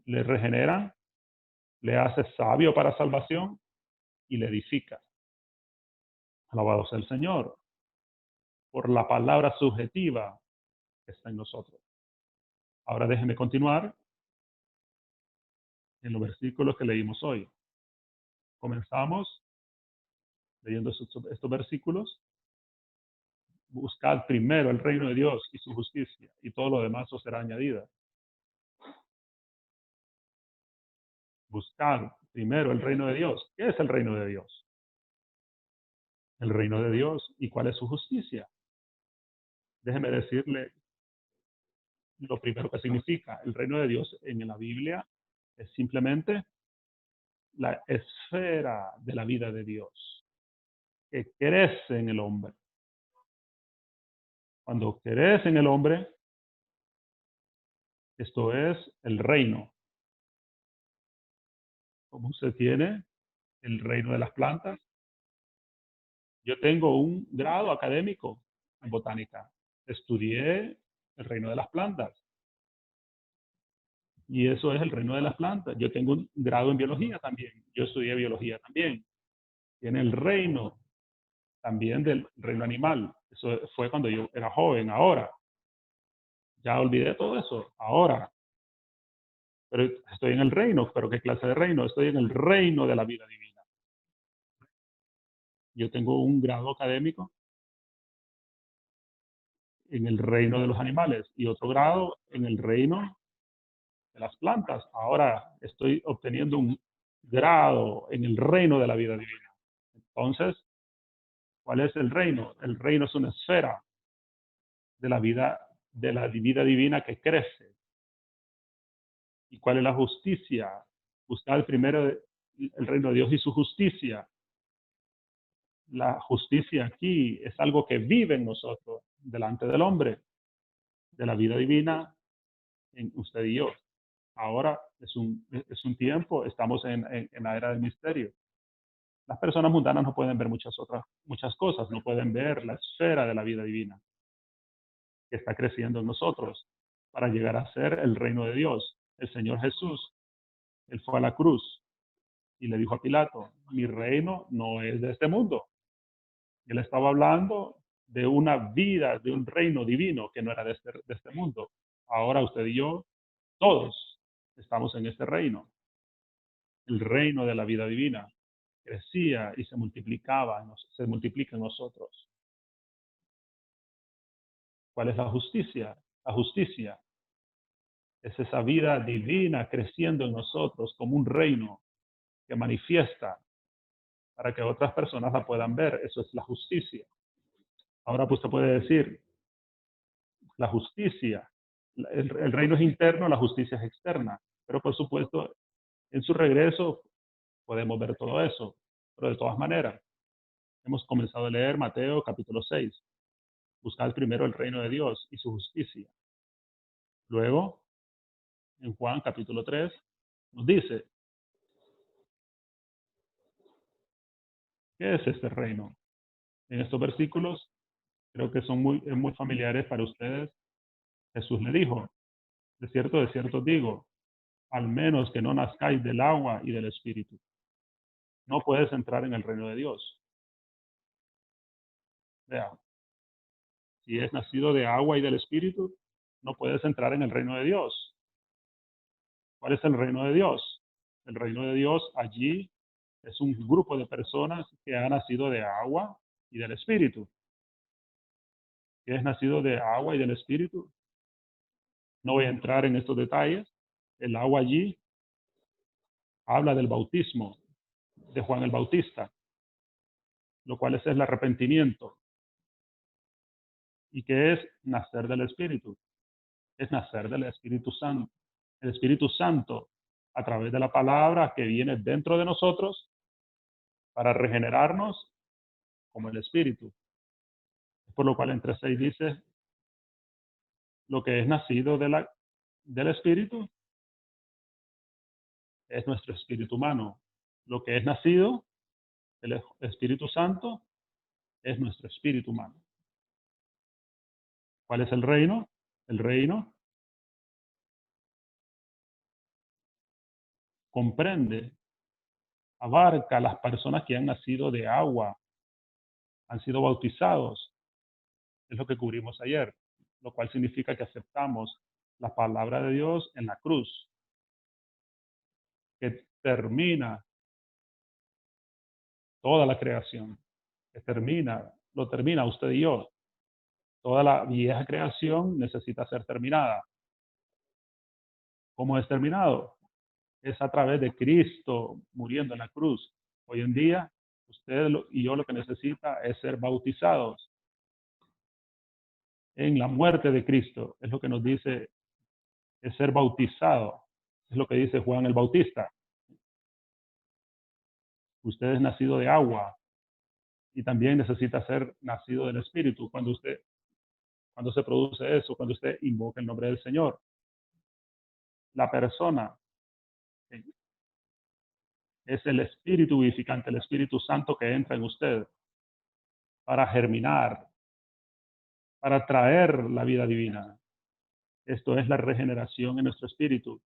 Le regenera, le hace sabio para salvación y le edifica. Alabado sea el Señor por la palabra subjetiva que está en nosotros. Ahora déjeme continuar en los versículos que leímos hoy. Comenzamos leyendo estos versículos. Buscad primero el reino de Dios y su justicia, y todo lo demás os será añadido. Buscad primero el reino de Dios. ¿Qué es el reino de Dios? El reino de Dios. ¿Y cuál es su justicia? Déjeme decirle lo primero que significa. El reino de Dios en la Biblia es simplemente la esfera de la vida de Dios, que crece en el hombre. Cuando crece en el hombre, esto es el reino. Como usted tiene el reino de las plantas, yo tengo un grado académico en botánica. Estudié el reino de las plantas. Y eso es el reino de las plantas. Yo tengo un grado en biología también. Yo estudié biología también. Tiene el reino también del reino animal. Eso fue cuando yo era joven. Ahora, ya olvidé todo eso. Ahora, pero estoy en el reino. ¿Pero qué clase de reino? Estoy en el reino de la vida divina. Yo tengo un grado académico en el reino de los animales y otro grado en el reino de las plantas. Ahora estoy obteniendo un grado en el reino de la vida divina. Entonces, ¿cuál es el reino? El reino es una esfera de la vida divina que crece. ¿Y cuál es la justicia? Buscar primero el reino de Dios y su justicia. La justicia aquí es algo que vive en nosotros, delante del hombre, de la vida divina en usted y yo. Ahora es un tiempo, estamos en la era del misterio. Las personas mundanas no pueden ver muchas cosas, no pueden ver la esfera de la vida divina que está creciendo en nosotros para llegar a ser el reino de Dios. El Señor Jesús, Él fue a la cruz y le dijo a Pilato, mi reino no es de este mundo. Él estaba hablando de una vida, de un reino divino que no era de este mundo. Ahora usted y yo, todos estamos en este reino, el reino de la vida divina. Crecía y se multiplicaba, se multiplica en nosotros. ¿Cuál es la justicia? La justicia es esa vida divina creciendo en nosotros como un reino que manifiesta para que otras personas la puedan ver. Eso es la justicia. Ahora pues usted puede decir, la justicia, el reino es interno, la justicia es externa. Pero por supuesto, en su regreso podemos ver todo eso. Pero de todas maneras, hemos comenzado a leer Mateo capítulo 6. Buscad primero el reino de Dios y su justicia. Luego, en Juan capítulo 3, nos dice, ¿qué es este reino? En estos versículos, creo que son muy familiares para ustedes. Jesús le dijo, de cierto os digo, al menos que no nazcáis del agua y del espíritu, no puedes entrar en el reino de Dios. Vea, si es nacido de agua y del espíritu, no puedes entrar en el reino de Dios. ¿Cuál es el reino de Dios? El reino de Dios allí es un grupo de personas que han nacido de agua y del Espíritu. ¿Qué es nacido de agua y del Espíritu? No voy a entrar en estos detalles. El agua allí habla del bautismo de Juan el Bautista, lo cual es el arrepentimiento. ¿Y qué es nacer del Espíritu? Es nacer del Espíritu Santo. El Espíritu Santo, a través de la palabra que viene dentro de nosotros para regenerarnos como el Espíritu. Por lo cual en 3:6 dice, lo que es nacido del Espíritu es nuestro espíritu humano. Lo que es nacido del Espíritu Santo es nuestro espíritu humano. ¿Cuál es el reino? El reino comprende, abarca a las personas que han nacido de agua, han sido bautizados. Es lo que cubrimos ayer, lo cual significa que aceptamos la palabra de Dios en la cruz, que termina toda la creación, que lo termina usted y yo. Toda la vieja creación necesita ser terminada. ¿Cómo es terminado? Es a través de Cristo muriendo en la cruz. Hoy en día, usted y yo lo que necesita es ser bautizados en la muerte de Cristo. Es lo que nos dice, es ser bautizado. Es lo que dice Juan el Bautista. Usted es nacido de agua y también necesita ser nacido del Espíritu. Cuando se produce eso, cuando usted invoca el nombre del Señor, la persona es el Espíritu vivificante, el Espíritu Santo que entra en usted para germinar, para traer la vida divina. Esto es la regeneración en nuestro espíritu.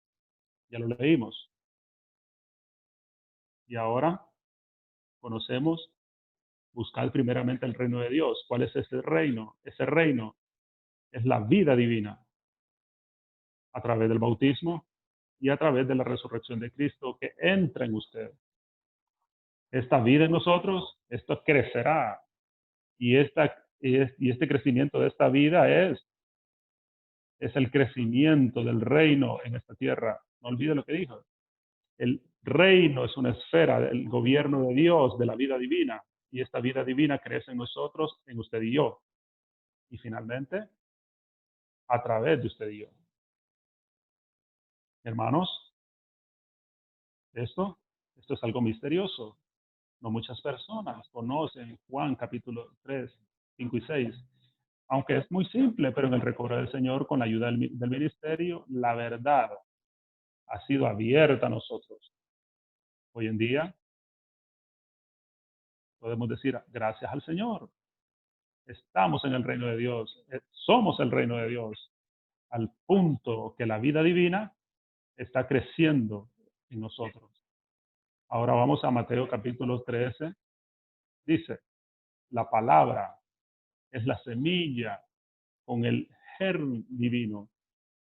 Ya lo leímos. Y ahora conocemos, buscar primeramente el reino de Dios. ¿Cuál es ese reino? Ese reino es la vida divina a través del bautismo y a través de la resurrección de Cristo que entra en usted. Esta vida en nosotros, esto crecerá. Y este crecimiento de esta vida es el crecimiento del reino en esta tierra. No olvide lo que dijo. El reino es una esfera del gobierno de Dios, de la vida divina. Y esta vida divina crece en nosotros, en usted y yo. Y finalmente, a través de usted y yo. Hermanos, esto es algo misterioso. No muchas personas conocen Juan capítulo 3, 5 y 6. Aunque es muy simple, pero en el recobro del Señor, con la ayuda del ministerio, la verdad ha sido abierta a nosotros. Hoy en día podemos decir gracias al Señor. Estamos en el reino de Dios, somos el reino de Dios, al punto que la vida divina está creciendo en nosotros. Ahora vamos a Mateo capítulo 13. Dice, la palabra es la semilla con el germen divino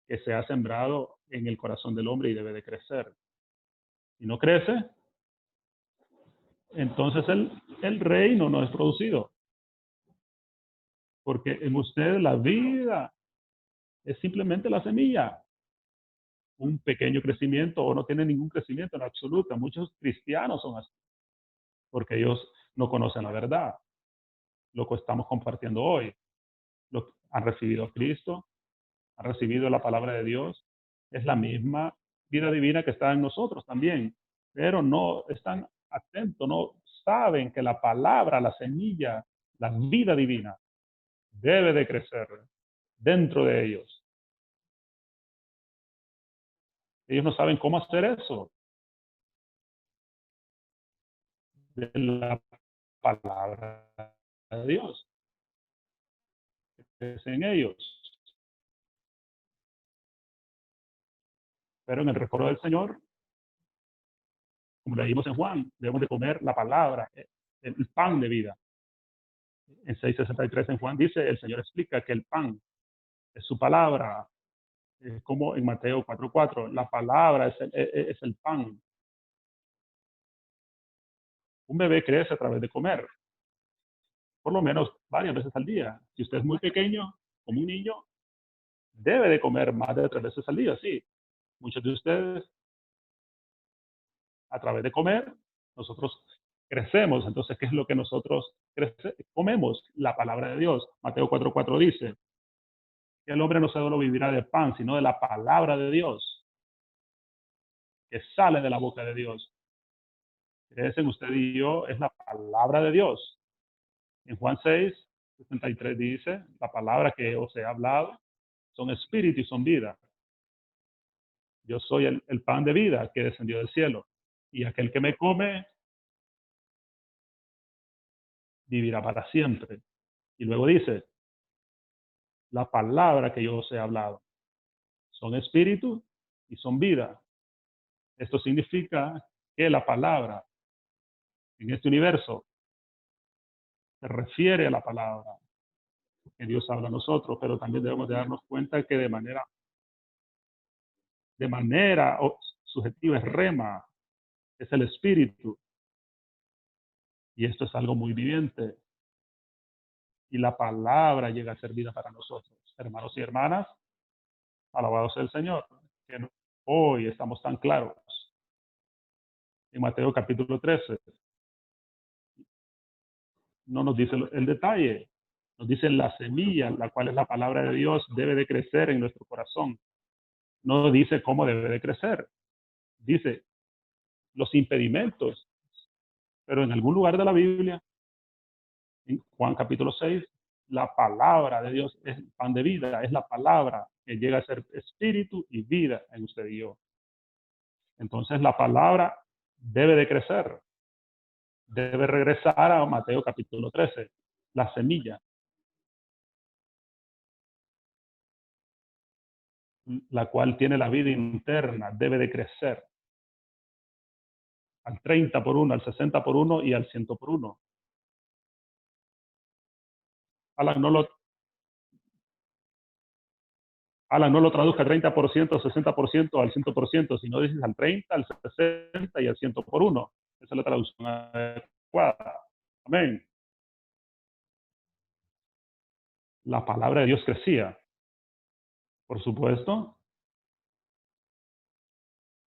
que se ha sembrado en el corazón del hombre y debe de crecer. Si no crece, entonces el reino no es producido. Porque en usted la vida es simplemente la semilla. Un pequeño crecimiento o no tiene ningún crecimiento en absoluto. Muchos cristianos son así, porque ellos no conocen la verdad. Lo que estamos compartiendo hoy. Han recibido a Cristo, han recibido la palabra de Dios. Es la misma vida divina que está en nosotros también, pero no están atentos, no saben que la palabra, la semilla, la vida divina debe de crecer dentro de ellos. Ellos no saben cómo hacer eso. De la palabra de Dios. Es en ellos. Pero en el recuerdo del Señor, como leímos en Juan, debemos de comer la palabra, el pan de vida. En 6:63 en Juan dice, el Señor explica que el pan es su palabra, como en Mateo 4:4, la palabra es el pan. Un bebé crece a través de comer, por lo menos varias veces al día. Si usted es muy pequeño, como un niño, debe de comer más de 3 veces al día, sí. Muchos de ustedes, a través de comer, nosotros crecemos. Entonces, ¿qué es lo que nosotros comemos? La palabra de Dios. Mateo 4:4 dice que el hombre no solo vivirá de pan, sino de la palabra de Dios, que sale de la boca de Dios. Ese en usted y yo es la palabra de Dios. En Juan 6:63 dice, la palabra que os he hablado son espíritu y son vida. Yo soy el pan de vida que descendió del cielo. Y aquel que me come vivirá para siempre. Y luego dice, la palabra que yo os he hablado son espíritu y son vida. Esto significa que la palabra en este universo se refiere a la palabra que Dios habla a nosotros, pero también debemos de darnos cuenta que de manera subjetiva es rema, es el espíritu, y esto es algo muy viviente, y la palabra llega a ser vida para nosotros. Hermanos y hermanas, alabado sea el Señor, que hoy estamos tan claros. En Mateo capítulo 13, no nos dice el detalle, nos dice la semilla, la cual es la palabra de Dios, debe de crecer en nuestro corazón. No dice cómo debe de crecer, dice los impedimentos, pero en algún lugar de la Biblia, en Juan capítulo 6, la palabra de Dios es el pan de vida, es la palabra que llega a ser espíritu y vida en usted y yo. Entonces la palabra debe de crecer, debe regresar a Mateo capítulo 13, la semilla, la cual tiene la vida interna, debe de crecer al 30 por 1, al 60 por 1 y al 100 por 1. Alan, no lo traduzca al 30%, 60%, al 100%, sino dices al 30, al 60 y al 100 por 1. Esa es la traducción adecuada. Amén. La palabra de Dios crecía. Por supuesto,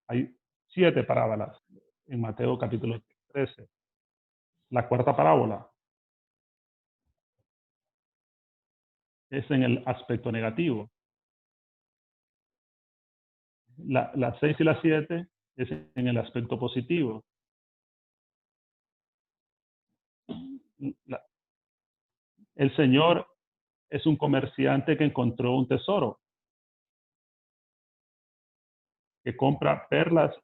hay 7 parábolas en Mateo capítulo 13. La cuarta parábola es en el aspecto negativo. Las 6 y las 7 es en el aspecto positivo. El Señor es un comerciante que encontró un tesoro, que compra perlas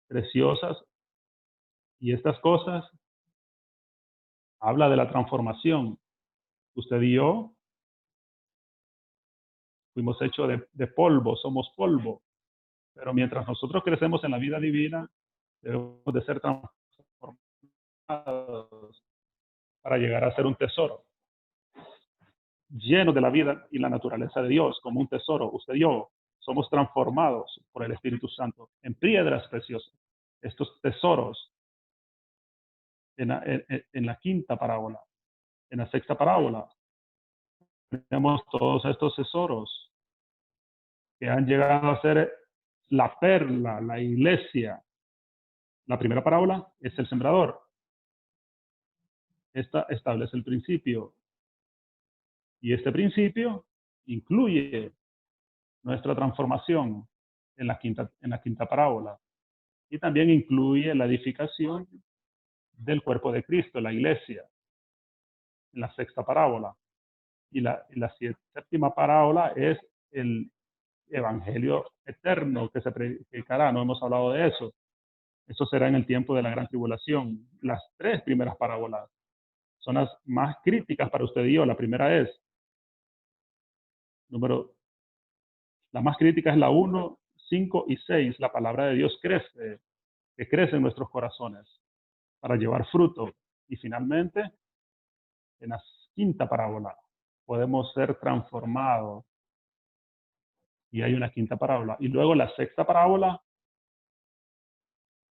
preciosas, y estas cosas habla de la transformación. Usted y yo fuimos hechos de polvo, somos polvo, pero mientras nosotros crecemos en la vida divina, debemos de ser transformados para llegar a ser un tesoro, lleno de la vida y la naturaleza de Dios, como un tesoro. Usted y yo somos transformados por el Espíritu Santo en piedras preciosas. Estos tesoros en la quinta parábola, en la sexta parábola, tenemos todos estos tesoros que han llegado a ser la perla, la iglesia. La primera parábola es el sembrador. Esta establece el principio, y este principio incluye nuestra transformación en la quinta parábola, y también incluye la edificación del cuerpo de Cristo, la iglesia, en la sexta parábola. Y la séptima parábola es el evangelio eterno que se predicará. No hemos hablado de eso. Eso será en el tiempo de la gran tribulación. Las 3 primeras parábolas son las más críticas para usted y yo. La primera es, la más crítica es la 1, 5 y 6. La palabra de Dios crece, que crece en nuestros corazones para llevar fruto. Y finalmente, en la quinta parábola, podemos ser transformados. Y hay una quinta parábola. Y luego la sexta parábola,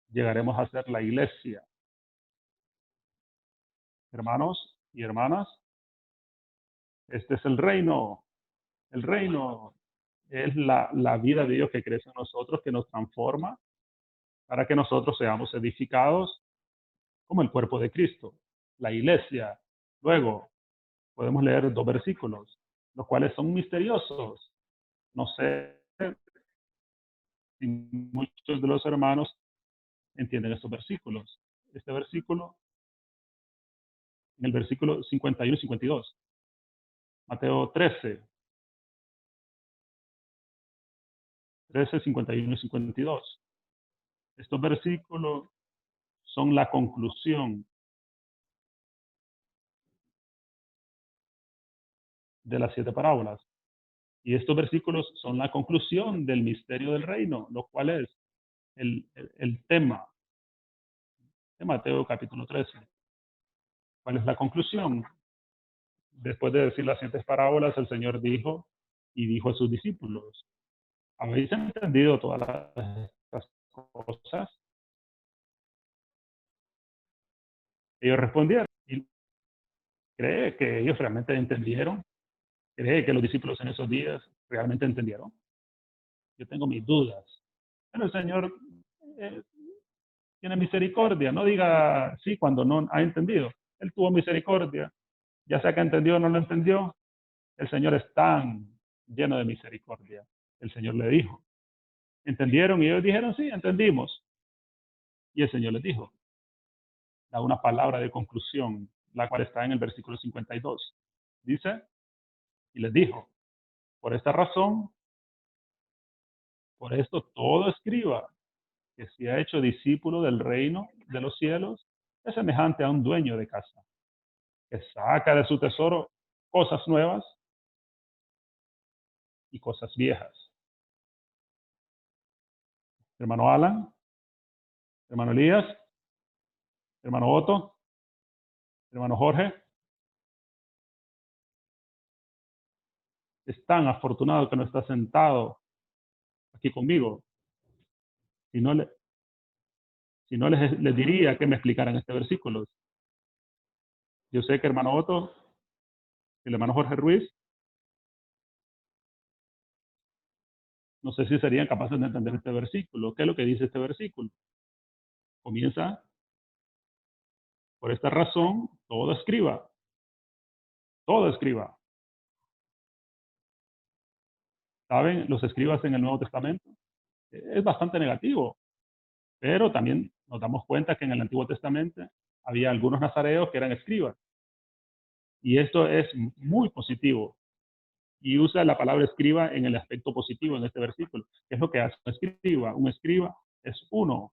llegaremos a ser la iglesia. Hermanos y hermanas, este es el reino. El reino es la vida de Dios que crece en nosotros, que nos transforma para que nosotros seamos edificados como el cuerpo de Cristo, la iglesia. Luego podemos leer 2 versículos, los cuales son misteriosos. No sé si muchos de los hermanos entienden estos versículos. Este versículo, en el versículo 51 y 52, Mateo 13, 51 y 52. Estos versículos son la conclusión de las 7 parábolas. Y estos versículos son la conclusión del misterio del reino, lo cual es el tema de Mateo capítulo 13. ¿Cuál es la conclusión? Después de decir las 7 parábolas, el Señor dijo y dijo a sus discípulos: ¿habéis entendido todas estas cosas? Ellos respondieron. ¿Y cree que ellos realmente entendieron? ¿Cree que los discípulos en esos días realmente entendieron? Yo tengo mis dudas. Pero el Señor eh, tiene misericordia. No diga sí cuando no ha entendido. Él tuvo misericordia. Ya sea que entendió o no lo entendió, el Señor es tan lleno de misericordia. El Señor le dijo: ¿entendieron? Y ellos dijeron: sí, entendimos. Y el Señor les dijo, da una palabra de conclusión, la cual está en el versículo 52. Dice, y les dijo: por esta razón, por esto todo escriba que se ha hecho discípulo del reino de los cielos es semejante a un dueño de casa, que saca de su tesoro cosas nuevas y cosas viejas. Hermano Alan, hermano Elías, hermano Otto, hermano Jorge, es tan afortunado que no está sentado aquí conmigo. Si no, les diría que me explicaran este versículo. Yo sé que hermano Otto, el hermano Jorge Ruiz, no sé si serían capaces de entender este versículo. ¿Qué es lo que dice este versículo? Comienza: por esta razón, todo escriba. Todo escriba. ¿Saben? Los escribas en el Nuevo Testamento es bastante negativo, pero también nos damos cuenta que en el Antiguo Testamento había algunos nazareos que eran escribas. Y esto es muy positivo. Y usa la palabra escriba en el aspecto positivo en este versículo. ¿Qué es lo que hace un escriba? Un escriba es uno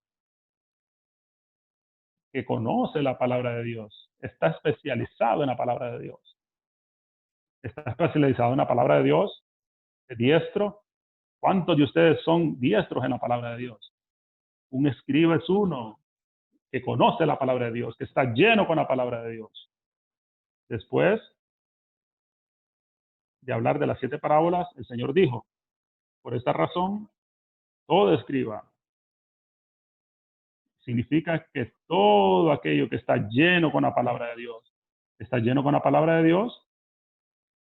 que conoce la palabra de Dios, está especializado en la palabra de Dios, está especializado en la palabra de Dios, es diestro. ¿Cuántos de ustedes son diestros en la palabra de Dios? Un escriba es uno que conoce la palabra de Dios, que está lleno con la palabra de Dios. Después de hablar de las 7 parábolas, el Señor dijo: por esta razón, todo escriba. Significa que todo aquello que está lleno con la palabra de Dios, está lleno con la palabra de Dios.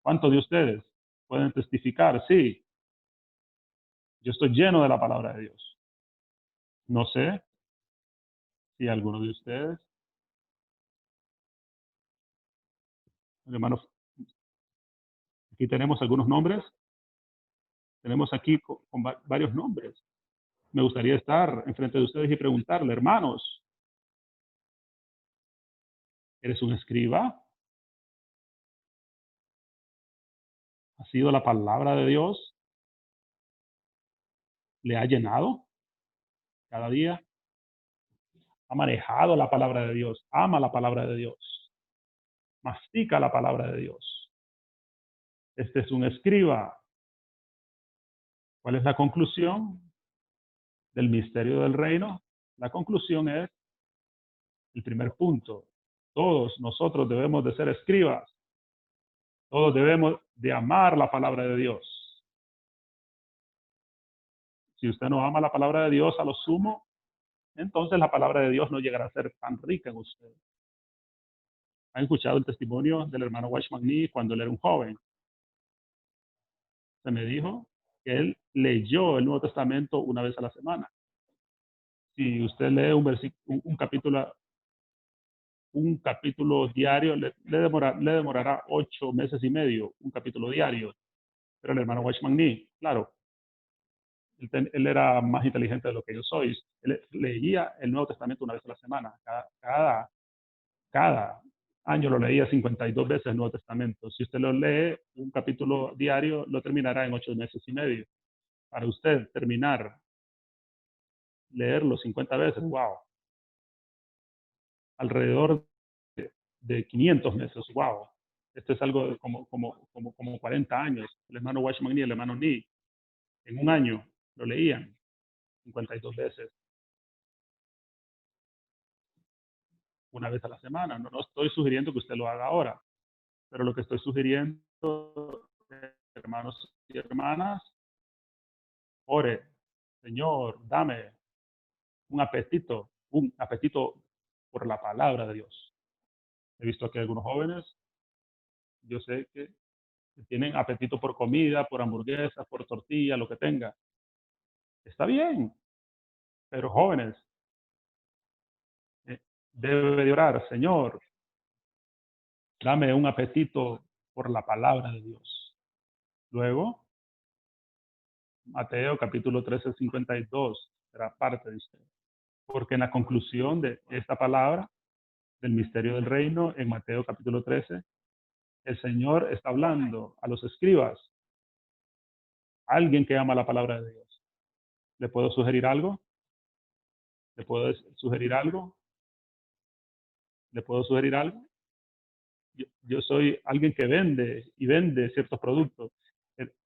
¿Cuántos de ustedes pueden testificar? Sí, yo estoy lleno de la palabra de Dios. No sé si alguno de ustedes, hermanos, aquí tenemos algunos nombres. Tenemos aquí con varios nombres. Me gustaría estar enfrente de ustedes y preguntarle: hermanos, ¿eres un escriba? ¿Ha sido la palabra de Dios? ¿Le ha llenado cada día? ¿Ha manejado la palabra de Dios? ¿Ama la palabra de Dios? ¿Mastica la palabra de Dios? Este es un escriba. ¿Cuál es la conclusión del misterio del reino? La conclusión es el primer punto. Todos nosotros debemos de ser escribas. Todos debemos de amar la palabra de Dios. Si usted no ama la palabra de Dios a lo sumo, entonces la palabra de Dios no llegará a ser tan rica en usted. han escuchado el testimonio del hermano Watchman Nee cuando él era un joven. Se me dijo que él leyó el Nuevo Testamento una vez a la semana. Si usted lee un capítulo diario, le demorará 8 meses y medio, un capítulo diario. Pero el hermano Watchman Nee, claro, él era más inteligente de lo que yo soy. Él leía el Nuevo Testamento una vez a la semana. Cada año lo leía 52 veces el Nuevo Testamento. Si usted lo lee un capítulo diario, lo terminará en 8 meses y medio. Para usted terminar, leerlo 50 veces, wow. Alrededor de 500 meses, wow. Esto es algo de como 40 años. El hermano Watchman Nee y el hermano Nee, en un año lo leían 52 veces, una vez a la semana. No estoy sugiriendo que usted lo haga ahora, pero lo que estoy sugiriendo, hermanos y hermanas, ore, Señor, dame un apetito por la palabra de Dios. He visto aquí algunos jóvenes, yo sé que tienen apetito por comida, por hamburguesas, por tortilla, lo que tenga. Está bien, pero jóvenes, debe de orar, Señor, dame un apetito por la palabra de Dios. Luego, Mateo capítulo 13, 52 será parte de usted. Porque en la conclusión de esta palabra, del misterio del reino, en Mateo capítulo 13, el Señor está hablando a los escribas, a alguien que ama la palabra de Dios. ¿Le puedo sugerir algo? ¿Le puedo sugerir algo? ¿Le puedo sugerir algo? Yo soy alguien que vende ciertos productos.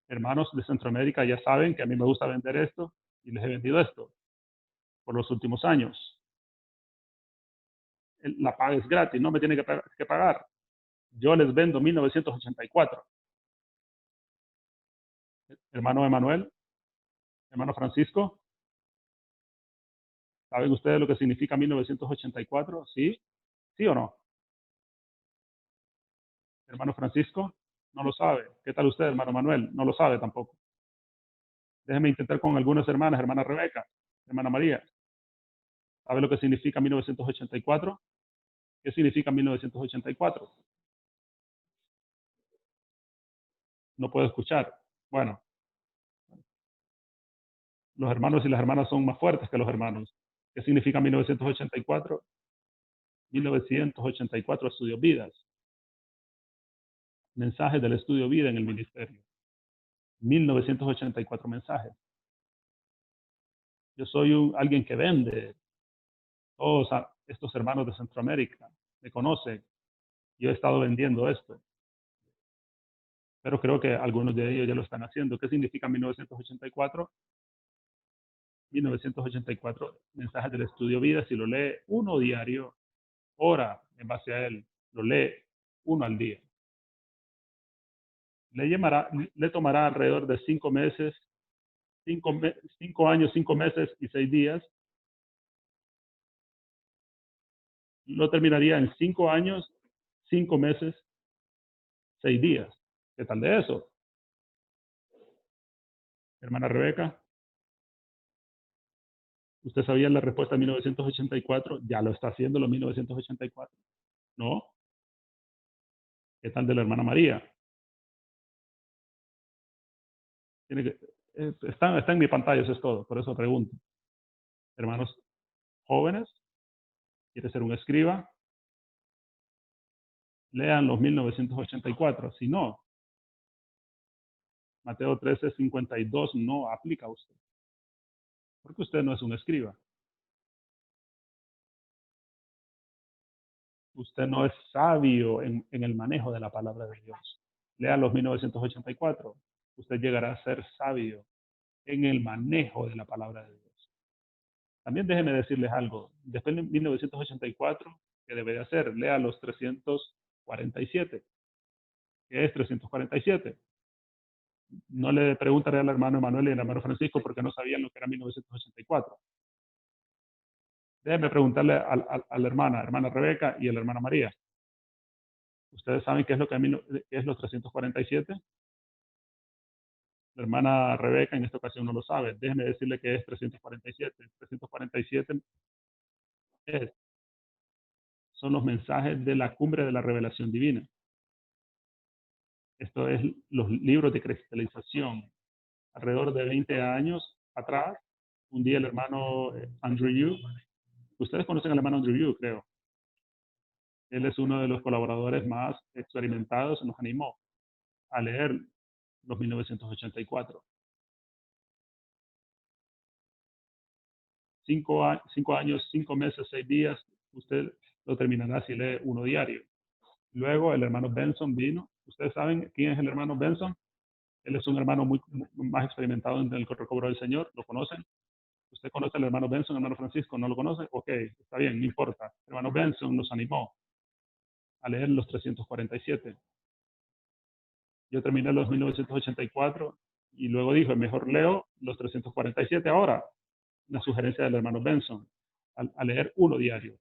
Hermanos de Centroamérica ya saben que a mí me gusta vender esto y les he vendido esto por los últimos años. La paga es gratis, no me tiene que pagar. Yo les vendo 1984. Hermano Emanuel, hermano Francisco, ¿saben ustedes lo que significa 1984? ¿Sí? ¿Sí o no? Hermano Francisco, no lo sabe. ¿Qué tal usted, hermano Manuel? No lo sabe tampoco. Déjeme intentar con algunas hermanas, hermana Rebeca, hermana María. ¿Sabe lo que significa 1984? ¿Qué significa 1984? No puedo escuchar. Bueno, los hermanos y las hermanas son más fuertes que los hermanos. ¿Qué significa 1984? 1984 estudios vidas. Mensajes del estudio vida en el ministerio. 1984 mensajes. Yo soy alguien que vende. Todos estos hermanos de Centroamérica me conocen. Yo he estado vendiendo esto. Pero creo que algunos de ellos ya lo están haciendo. ¿Qué significa 1984? 1984 mensajes del estudio vida. Si lo lee uno diario, ora en base a él. Lo lee uno al día. Le tomará alrededor de 5 meses, 5 años, 5 meses y 6 días. Lo terminaría en 5 años, 5 meses, 6 días. ¿Qué tal de eso? Hermana Rebeca, ¿usted sabía la respuesta en 1984? ¿Ya lo está haciendo en 1984? ¿No? ¿Qué tal de la hermana María? Está en mi pantalla, eso es todo, por eso pregunto. Hermanos jóvenes, ¿quiere ser un escriba? Lean los 1984. Si no, Mateo 13, 52 no aplica a usted. Porque usted no es un escriba. Usted no es sabio en el manejo de la palabra de Dios. Lea los 1984. Usted llegará a ser sabio en el manejo de la palabra de Dios. También déjenme decirles algo. Después de 1984, ¿qué debe de hacer? Lea los 347. ¿Qué es 347? No le preguntaré al hermano Emanuel y al hermano Francisco porque no sabían lo que era 1984. Déjenme preguntarle a la hermana Rebeca y a la hermana María. ¿Ustedes saben qué es lo que qué es los 347? La hermana Rebeca en esta ocasión no lo sabe. Déjeme decirle que es 347. 347 son los mensajes de la cumbre de la revelación divina. Esto es los libros de cristalización. Alrededor de 20 años atrás, un día el hermano Andrew Yu, ustedes conocen al hermano Andrew Yu, creo. Él es uno de los colaboradores más experimentados, nos animó a leer los 1984. 5 años, 5 meses, 6 días, usted lo terminará si lee uno diario. Luego el hermano Benson vino. ¿Ustedes saben quién es el hermano Benson? Él es un hermano muy más experimentado en el recobro del Señor. ¿Lo conocen? ¿Usted conoce al hermano Benson, hermano Francisco? ¿No lo conoce? Ok, está bien, no importa. El hermano Benson nos animó a leer los 347. Yo terminé los 1984 y luego dijo, mejor leo los 347 ahora. Una sugerencia del hermano Benson, a leer uno diario.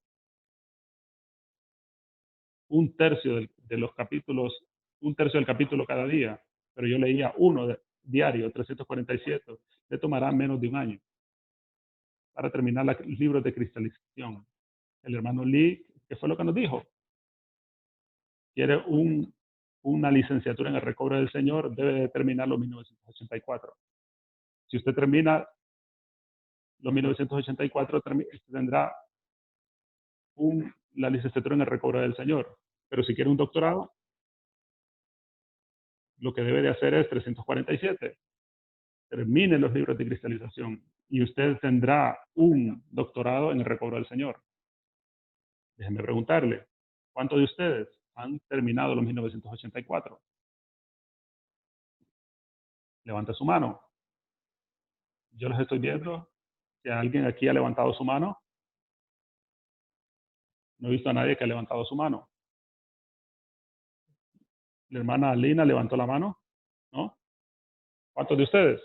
Un tercio de los capítulos, un tercio del capítulo cada día, pero yo leía uno diario, 347. Le tomará menos de un año para terminar los libros de cristalización. El hermano Lee, ¿qué fue lo que nos dijo? Quiere una licenciatura en el recobro del Señor, debe de terminar los 1984. Si usted termina los 1984, tendrá la licenciatura en el recobro del Señor. Pero si quiere un doctorado, lo que debe de hacer es 347. Termine los libros de cristalización y usted tendrá un doctorado en el recobro del Señor. Déjenme preguntarle, ¿cuántos de ustedes han terminado los 1984? Levanta su mano. Yo los estoy viendo. Si alguien aquí ha levantado su mano, no he visto a nadie que ha levantado su mano. La hermana Lina levantó la mano, ¿no? ¿Cuántos de ustedes?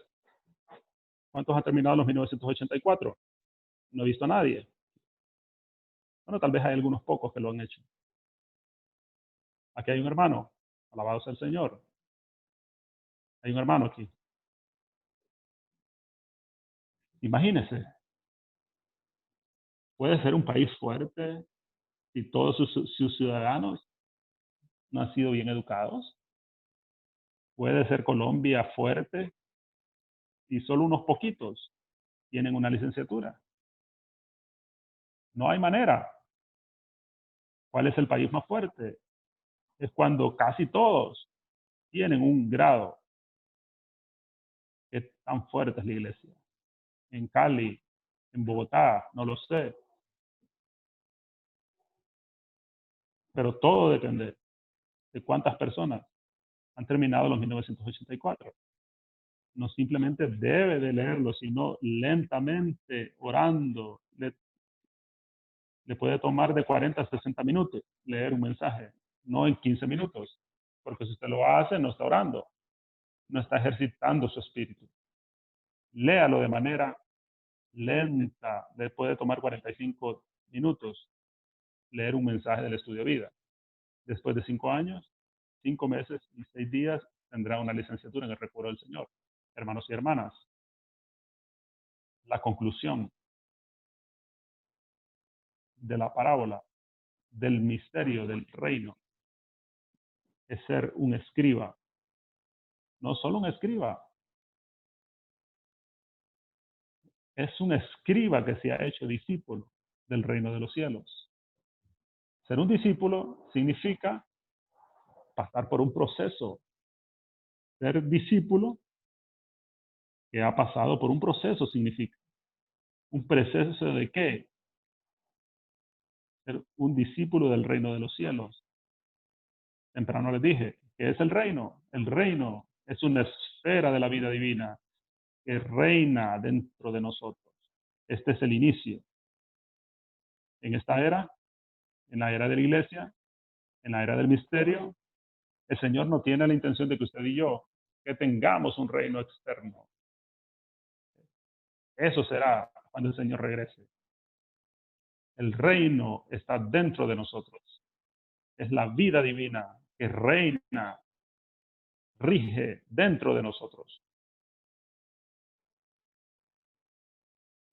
¿Cuántos han terminado los 1984? No he visto a nadie. Bueno, tal vez hay algunos pocos que lo han hecho. Aquí hay un hermano. Alabado sea el Señor. Hay un hermano aquí. Imagínense. Puede ser un país fuerte si todos sus ciudadanos no han sido bien educados. Puede ser Colombia fuerte si solo unos poquitos tienen una licenciatura. No hay manera. ¿Cuál es el país más fuerte? Es cuando casi todos tienen un grado. ¿Qué tan fuerte es la iglesia? En Cali, en Bogotá, no lo sé. Pero todo depende de cuántas personas han terminado los 1984. No simplemente debe de leerlo, sino lentamente, orando. Le puede tomar de 40 a 60 minutos leer un mensaje, no en 15 minutos. Porque si usted lo hace, no está orando, no está ejercitando su espíritu. Léalo de manera lenta. Le puede tomar 45 minutos leer un mensaje del estudio de vida. Después de 5 años, 5 meses y 6 días, tendrá una licenciatura en el recobro del Señor. Hermanos y hermanas, la conclusión de la parábola del misterio del reino es ser un escriba. No solo un escriba, es un escriba que se ha hecho discípulo del reino de los cielos. Ser un discípulo significa pasar por un proceso. Ser discípulo que ha pasado por un proceso significa. ¿Un proceso de qué? Ser un discípulo del reino de los cielos. Temprano les dije, ¿qué es el reino? El reino es una esfera de la vida divina que reina dentro de nosotros. Este es el inicio. En esta era, en la era de la iglesia, en la era del misterio, el Señor no tiene la intención de que usted y yo que tengamos un reino externo. Eso será cuando el Señor regrese. El reino está dentro de nosotros. es la vida divina que reina, rige dentro de nosotros.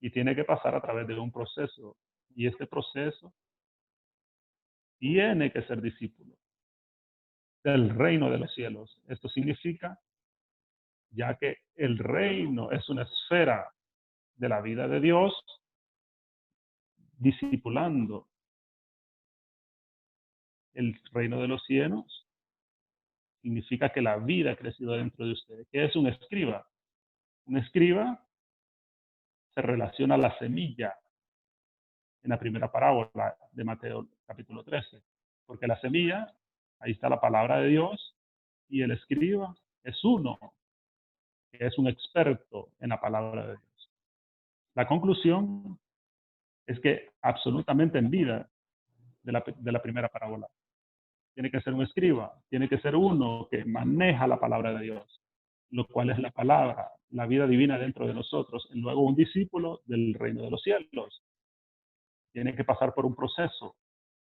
Y tiene que pasar a través de un proceso. Y este proceso tiene que ser discípulo del reino de los cielos. Esto significa, ya que el reino es una esfera de la vida de Dios, discipulando el reino de los cielos, significa que la vida ha crecido dentro de usted. ¿Qué es un escriba? Un escriba se relaciona a la semilla en la primera parábola de Mateo capítulo 13. Porque la semilla, ahí está la palabra de Dios, y el escriba es uno, que es un experto en la palabra de Dios. La conclusión es que absolutamente en vida de la primera parábola tiene que ser un escriba, tiene que ser uno que maneja la palabra de Dios, lo cual es la palabra, la vida divina dentro de nosotros, y luego un discípulo del reino de los cielos. Tiene que pasar por un proceso,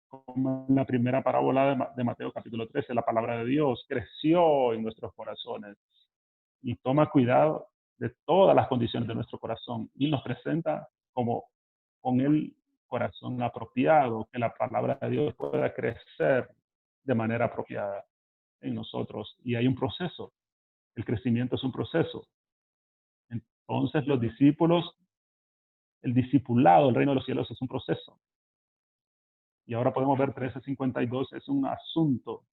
como en la primera parábola de Mateo capítulo 13, la palabra de Dios creció en nuestros corazones y toma cuidado de todas las condiciones de nuestro corazón y nos presenta como con el corazón apropiado, que la palabra de Dios pueda crecer de manera apropiada en nosotros. Y hay un proceso. El crecimiento es un proceso. Entonces los discípulos, el discipulado del reino de los cielos es un proceso. Y ahora podemos ver 13:52, es un asunto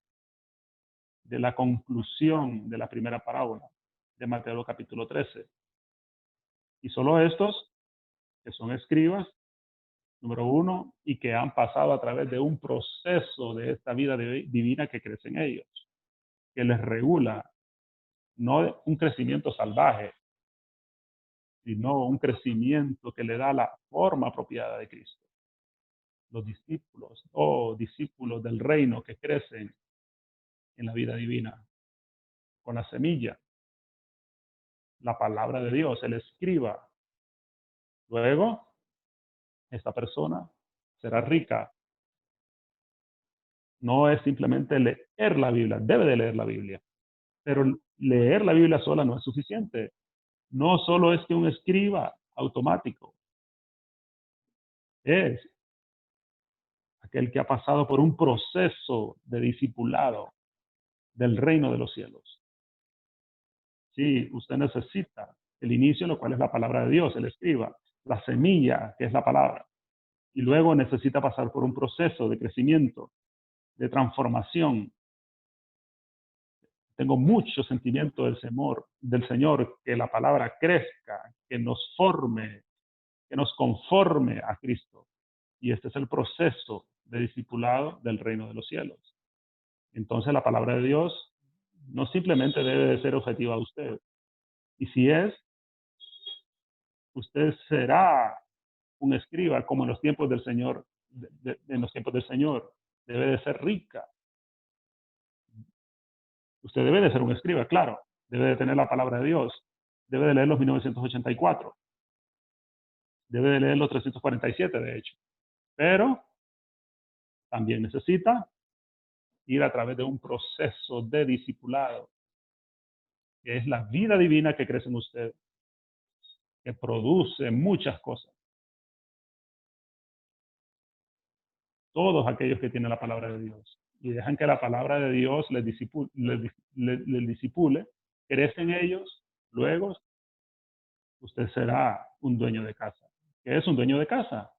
de la conclusión de la primera parábola de Mateo capítulo 13. Y solo estos, que son escribas, número uno, y que han pasado a través de un proceso de esta vida divina que crece en ellos, que les regula, no un crecimiento salvaje, sino un crecimiento que le da la forma apropiada de Cristo. Los discípulos discípulos del reino que crecen en la vida divina, con la semilla, la palabra de Dios, el escriba. Luego, esta persona será rica. No es simplemente leer la Biblia, debe de leer la Biblia, pero leer la Biblia sola no es suficiente. No solo es que un escriba automático, es aquel que ha pasado por un proceso de discipulado del reino de los cielos. Sí, usted necesita el inicio, lo cual es la palabra de Dios, el escriba, la semilla, que es la palabra, y luego necesita pasar por un proceso de crecimiento, de transformación. Tengo mucho sentimiento del Señor, que la palabra crezca, que nos forme, que nos conforme a Cristo. Y este es el proceso de discipulado del reino de los cielos. Entonces la palabra de Dios no simplemente debe de ser objetiva a usted. Y si es, usted será un escriba como en los tiempos del Señor, en los tiempos del Señor. Debe de ser rica. Usted debe de ser un escriba, claro. Debe de tener la palabra de Dios. Debe de leer los 1984. Debe de leer los 347, de hecho. Pero también necesita ir a través de un proceso de discipulado, que es la vida divina que crece en usted, que produce muchas cosas. Todos aquellos que tienen la palabra de Dios y dejan que la palabra de Dios les disipule, crecen ellos, luego usted será un dueño de casa. ¿Qué es un dueño de casa?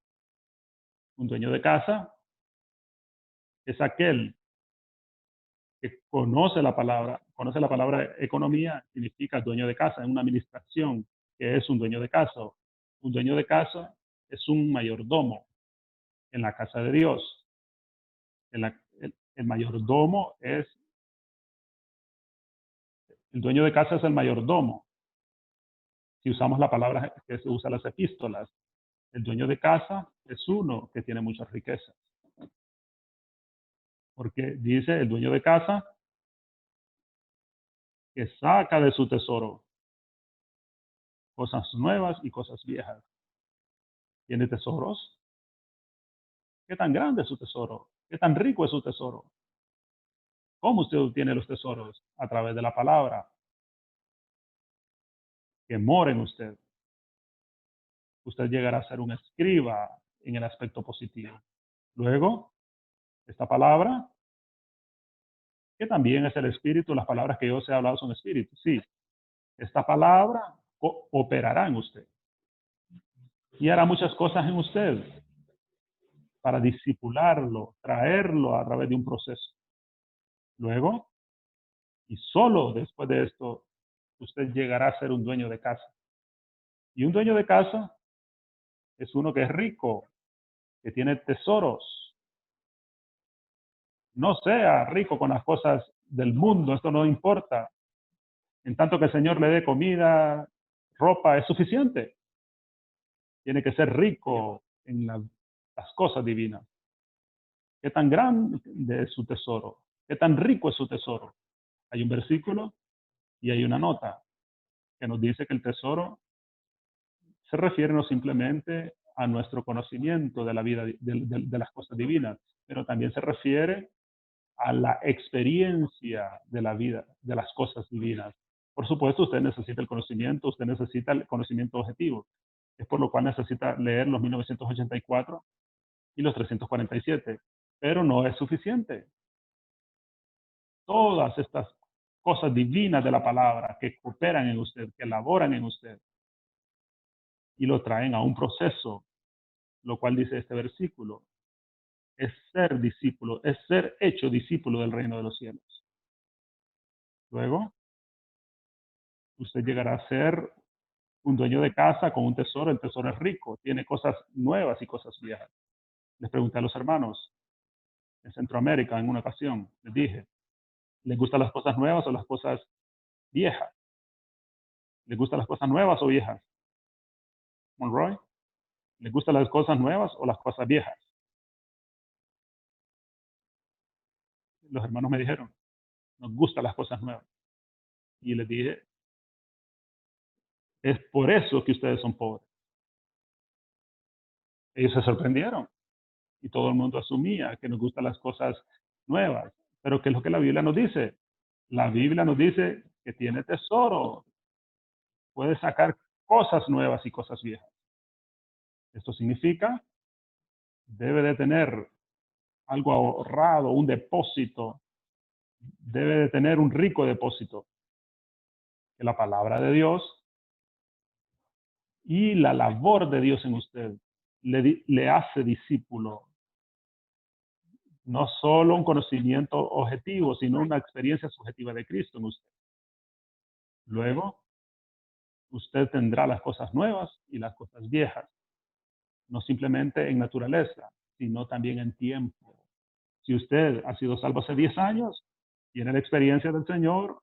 Un dueño de casa es aquel que conoce la palabra economía, significa dueño de casa, en una administración, que es un dueño de casa. Un dueño de casa es un mayordomo en la casa de Dios. El mayordomo es, el dueño de casa es el mayordomo. Si usamos la palabra que se usa en las epístolas, el dueño de casa es uno que tiene muchas riquezas. Porque dice el dueño de casa que saca de su tesoro cosas nuevas y cosas viejas. ¿Tiene tesoros? ¿Qué tan grande es su tesoro? ¿Qué tan rico es su tesoro? ¿Cómo usted obtiene los tesoros? A través de la palabra que mora en usted. Usted llegará a ser un escriba en el aspecto positivo. Luego, esta palabra, que también es el espíritu, las palabras que yo os he hablado son espíritu. Sí, esta palabra operará en usted y hará muchas cosas en usted para disipularlo, traerlo a través de un proceso. Luego, y solo después de esto, usted llegará a ser un dueño de casa. Y un dueño de casa es uno que es rico, que tiene tesoros. No sea rico con las cosas del mundo, esto no importa. En tanto que el Señor le dé comida, ropa, es suficiente. Tiene que ser rico en las cosas divinas. ¿Qué tan grande es su tesoro? ¿Qué tan rico es su tesoro? Hay un versículo y hay una nota que nos dice que el tesoro se refiere no simplemente a nuestro conocimiento de la vida, de las cosas divinas, pero también se refiere a la experiencia de la vida, de las cosas divinas. Por supuesto, usted necesita el conocimiento, usted necesita el conocimiento objetivo. Es por lo cual necesita leer los 1984 y los 347, pero no es suficiente. Todas estas cosas divinas de la palabra que cooperan en usted, que laboran en usted y lo traen a un proceso, lo cual dice este versículo, es ser discípulo, es ser hecho discípulo del reino de los cielos. Luego, usted llegará a ser un dueño de casa con un tesoro, el tesoro es rico, tiene cosas nuevas y cosas viejas. Les pregunté a los hermanos en Centroamérica en una ocasión, les dije, ¿les gustan las cosas nuevas o las cosas viejas? ¿Les gustan las cosas nuevas o viejas? Monroy, ¿les gustan las cosas nuevas o las cosas viejas? Los hermanos me dijeron, nos gustan las cosas nuevas. Y les dije, es por eso que ustedes son pobres. Ellos se sorprendieron y todo el mundo asumía que nos gustan las cosas nuevas. Pero ¿qué es lo que la Biblia nos dice? La Biblia nos dice que tiene tesoro. Puede sacar cosas nuevas y cosas viejas. Esto significa, debe de tener algo ahorrado, un depósito. Debe de tener un rico depósito. Que la palabra de Dios y la labor de Dios en usted le hace discípulo. No solo un conocimiento objetivo, sino una experiencia subjetiva de Cristo en usted. Luego, usted tendrá las cosas nuevas y las cosas viejas, no simplemente en naturaleza, sino también en tiempo. Si usted ha sido salvo hace 10 años, tiene la experiencia del Señor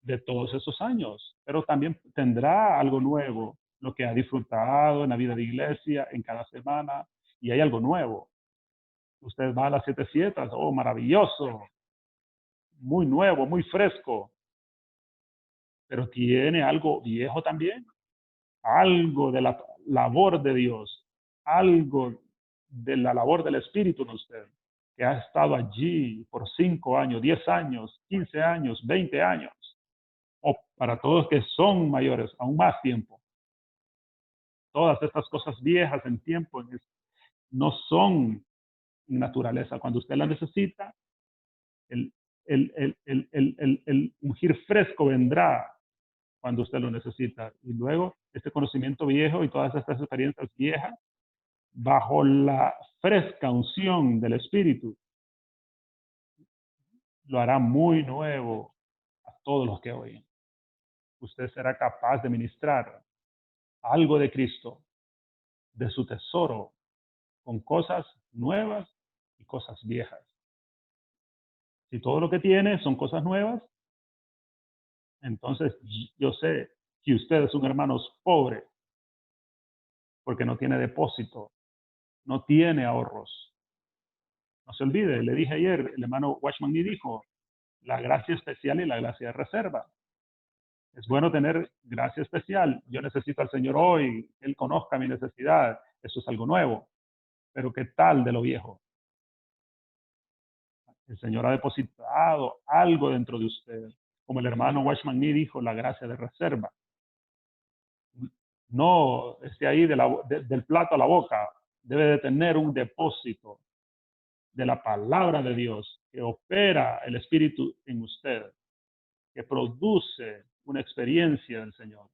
de todos esos años, pero también tendrá algo nuevo, lo que ha disfrutado en la vida de iglesia, en cada semana, y hay algo nuevo. Usted va a las 7 fiestas, oh, maravilloso, muy nuevo, muy fresco, pero tiene algo viejo también, algo de la labor de Dios, algo de la labor del Espíritu en usted, que ha estado allí por 5 años, 10 años, 15 años, 20 años, o para todos que son mayores, aún más tiempo. Todas estas cosas viejas en tiempo no son naturaleza. Cuando usted la necesita, el, el ungir fresco vendrá cuando usted lo necesita. Y luego, este conocimiento viejo y todas estas experiencias viejas, bajo la fresca unción del Espíritu, lo hará muy nuevo a todos los que oyen. Usted será capaz de ministrar algo de Cristo, de su tesoro, con cosas nuevas y cosas viejas. Si todo lo que tiene son cosas nuevas, entonces yo sé que usted es un hermano pobre porque no tiene depósito, no tiene ahorros. No se olvide, le dije ayer, el hermano Watchman me dijo, la gracia especial y la gracia de reserva. Es bueno tener gracia especial. Yo necesito al Señor hoy, Él conozca mi necesidad. Eso es algo nuevo. Pero ¿qué tal de lo viejo? El Señor ha depositado algo dentro de usted. Como el hermano Watchman Nee dijo, la gracia de reserva. No esté ahí del plato a la boca. Debe de tener un depósito de la palabra de Dios que opera el Espíritu en usted, que produce una experiencia del Señor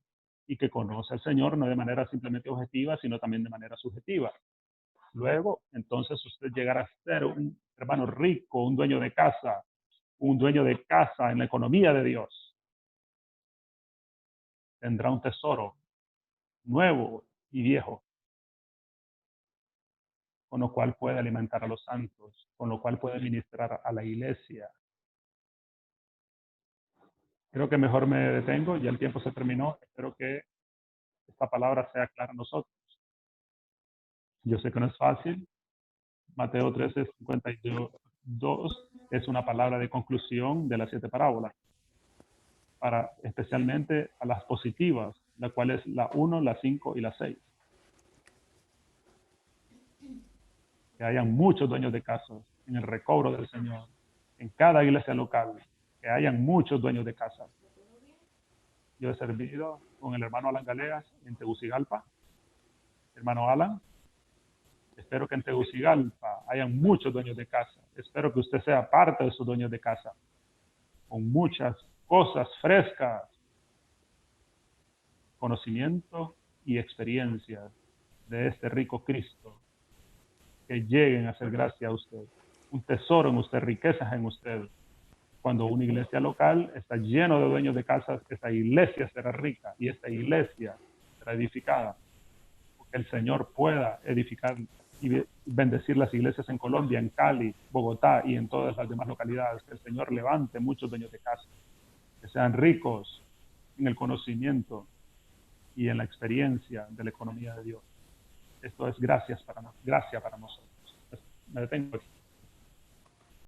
y que conoce al Señor no de manera simplemente objetiva, sino también de manera subjetiva. Luego, entonces usted llegará a ser un hermano rico, un dueño de casa en la economía de Dios. Tendrá un tesoro nuevo y viejo, con lo cual puede alimentar a los santos, con lo cual puede ministrar a la iglesia. Creo que mejor me detengo, ya el tiempo se terminó. Espero que esta palabra sea clara a nosotros. Yo sé que no es fácil. Mateo 13:52 es una palabra de conclusión de las 7 parábolas, para especialmente a las positivas, la cual es la 1, la 5 y la 6. Que hayan muchos dueños de casas en el recobro del Señor, en cada iglesia local, que hayan muchos dueños de casas. Yo he servido con el hermano Alan Galeas en Tegucigalpa. Hermano Alan, espero que en Tegucigalpa hayan muchos dueños de casa. Espero que usted sea parte de esos dueños de casa, con muchas cosas frescas, conocimiento y experiencias de este rico Cristo, que lleguen a hacer gracia a usted, un tesoro en usted, riquezas en usted. Cuando una iglesia local está lleno de dueños de casas, esta iglesia será rica y esta iglesia será edificada. Que el Señor pueda edificar y bendecir las iglesias en Colombia, en Cali, Bogotá y en todas las demás localidades. Que el Señor levante muchos dueños de casa, que sean ricos en el conocimiento y en la experiencia de la economía de Dios. Esto es gracia para nosotros. Me detengo aquí.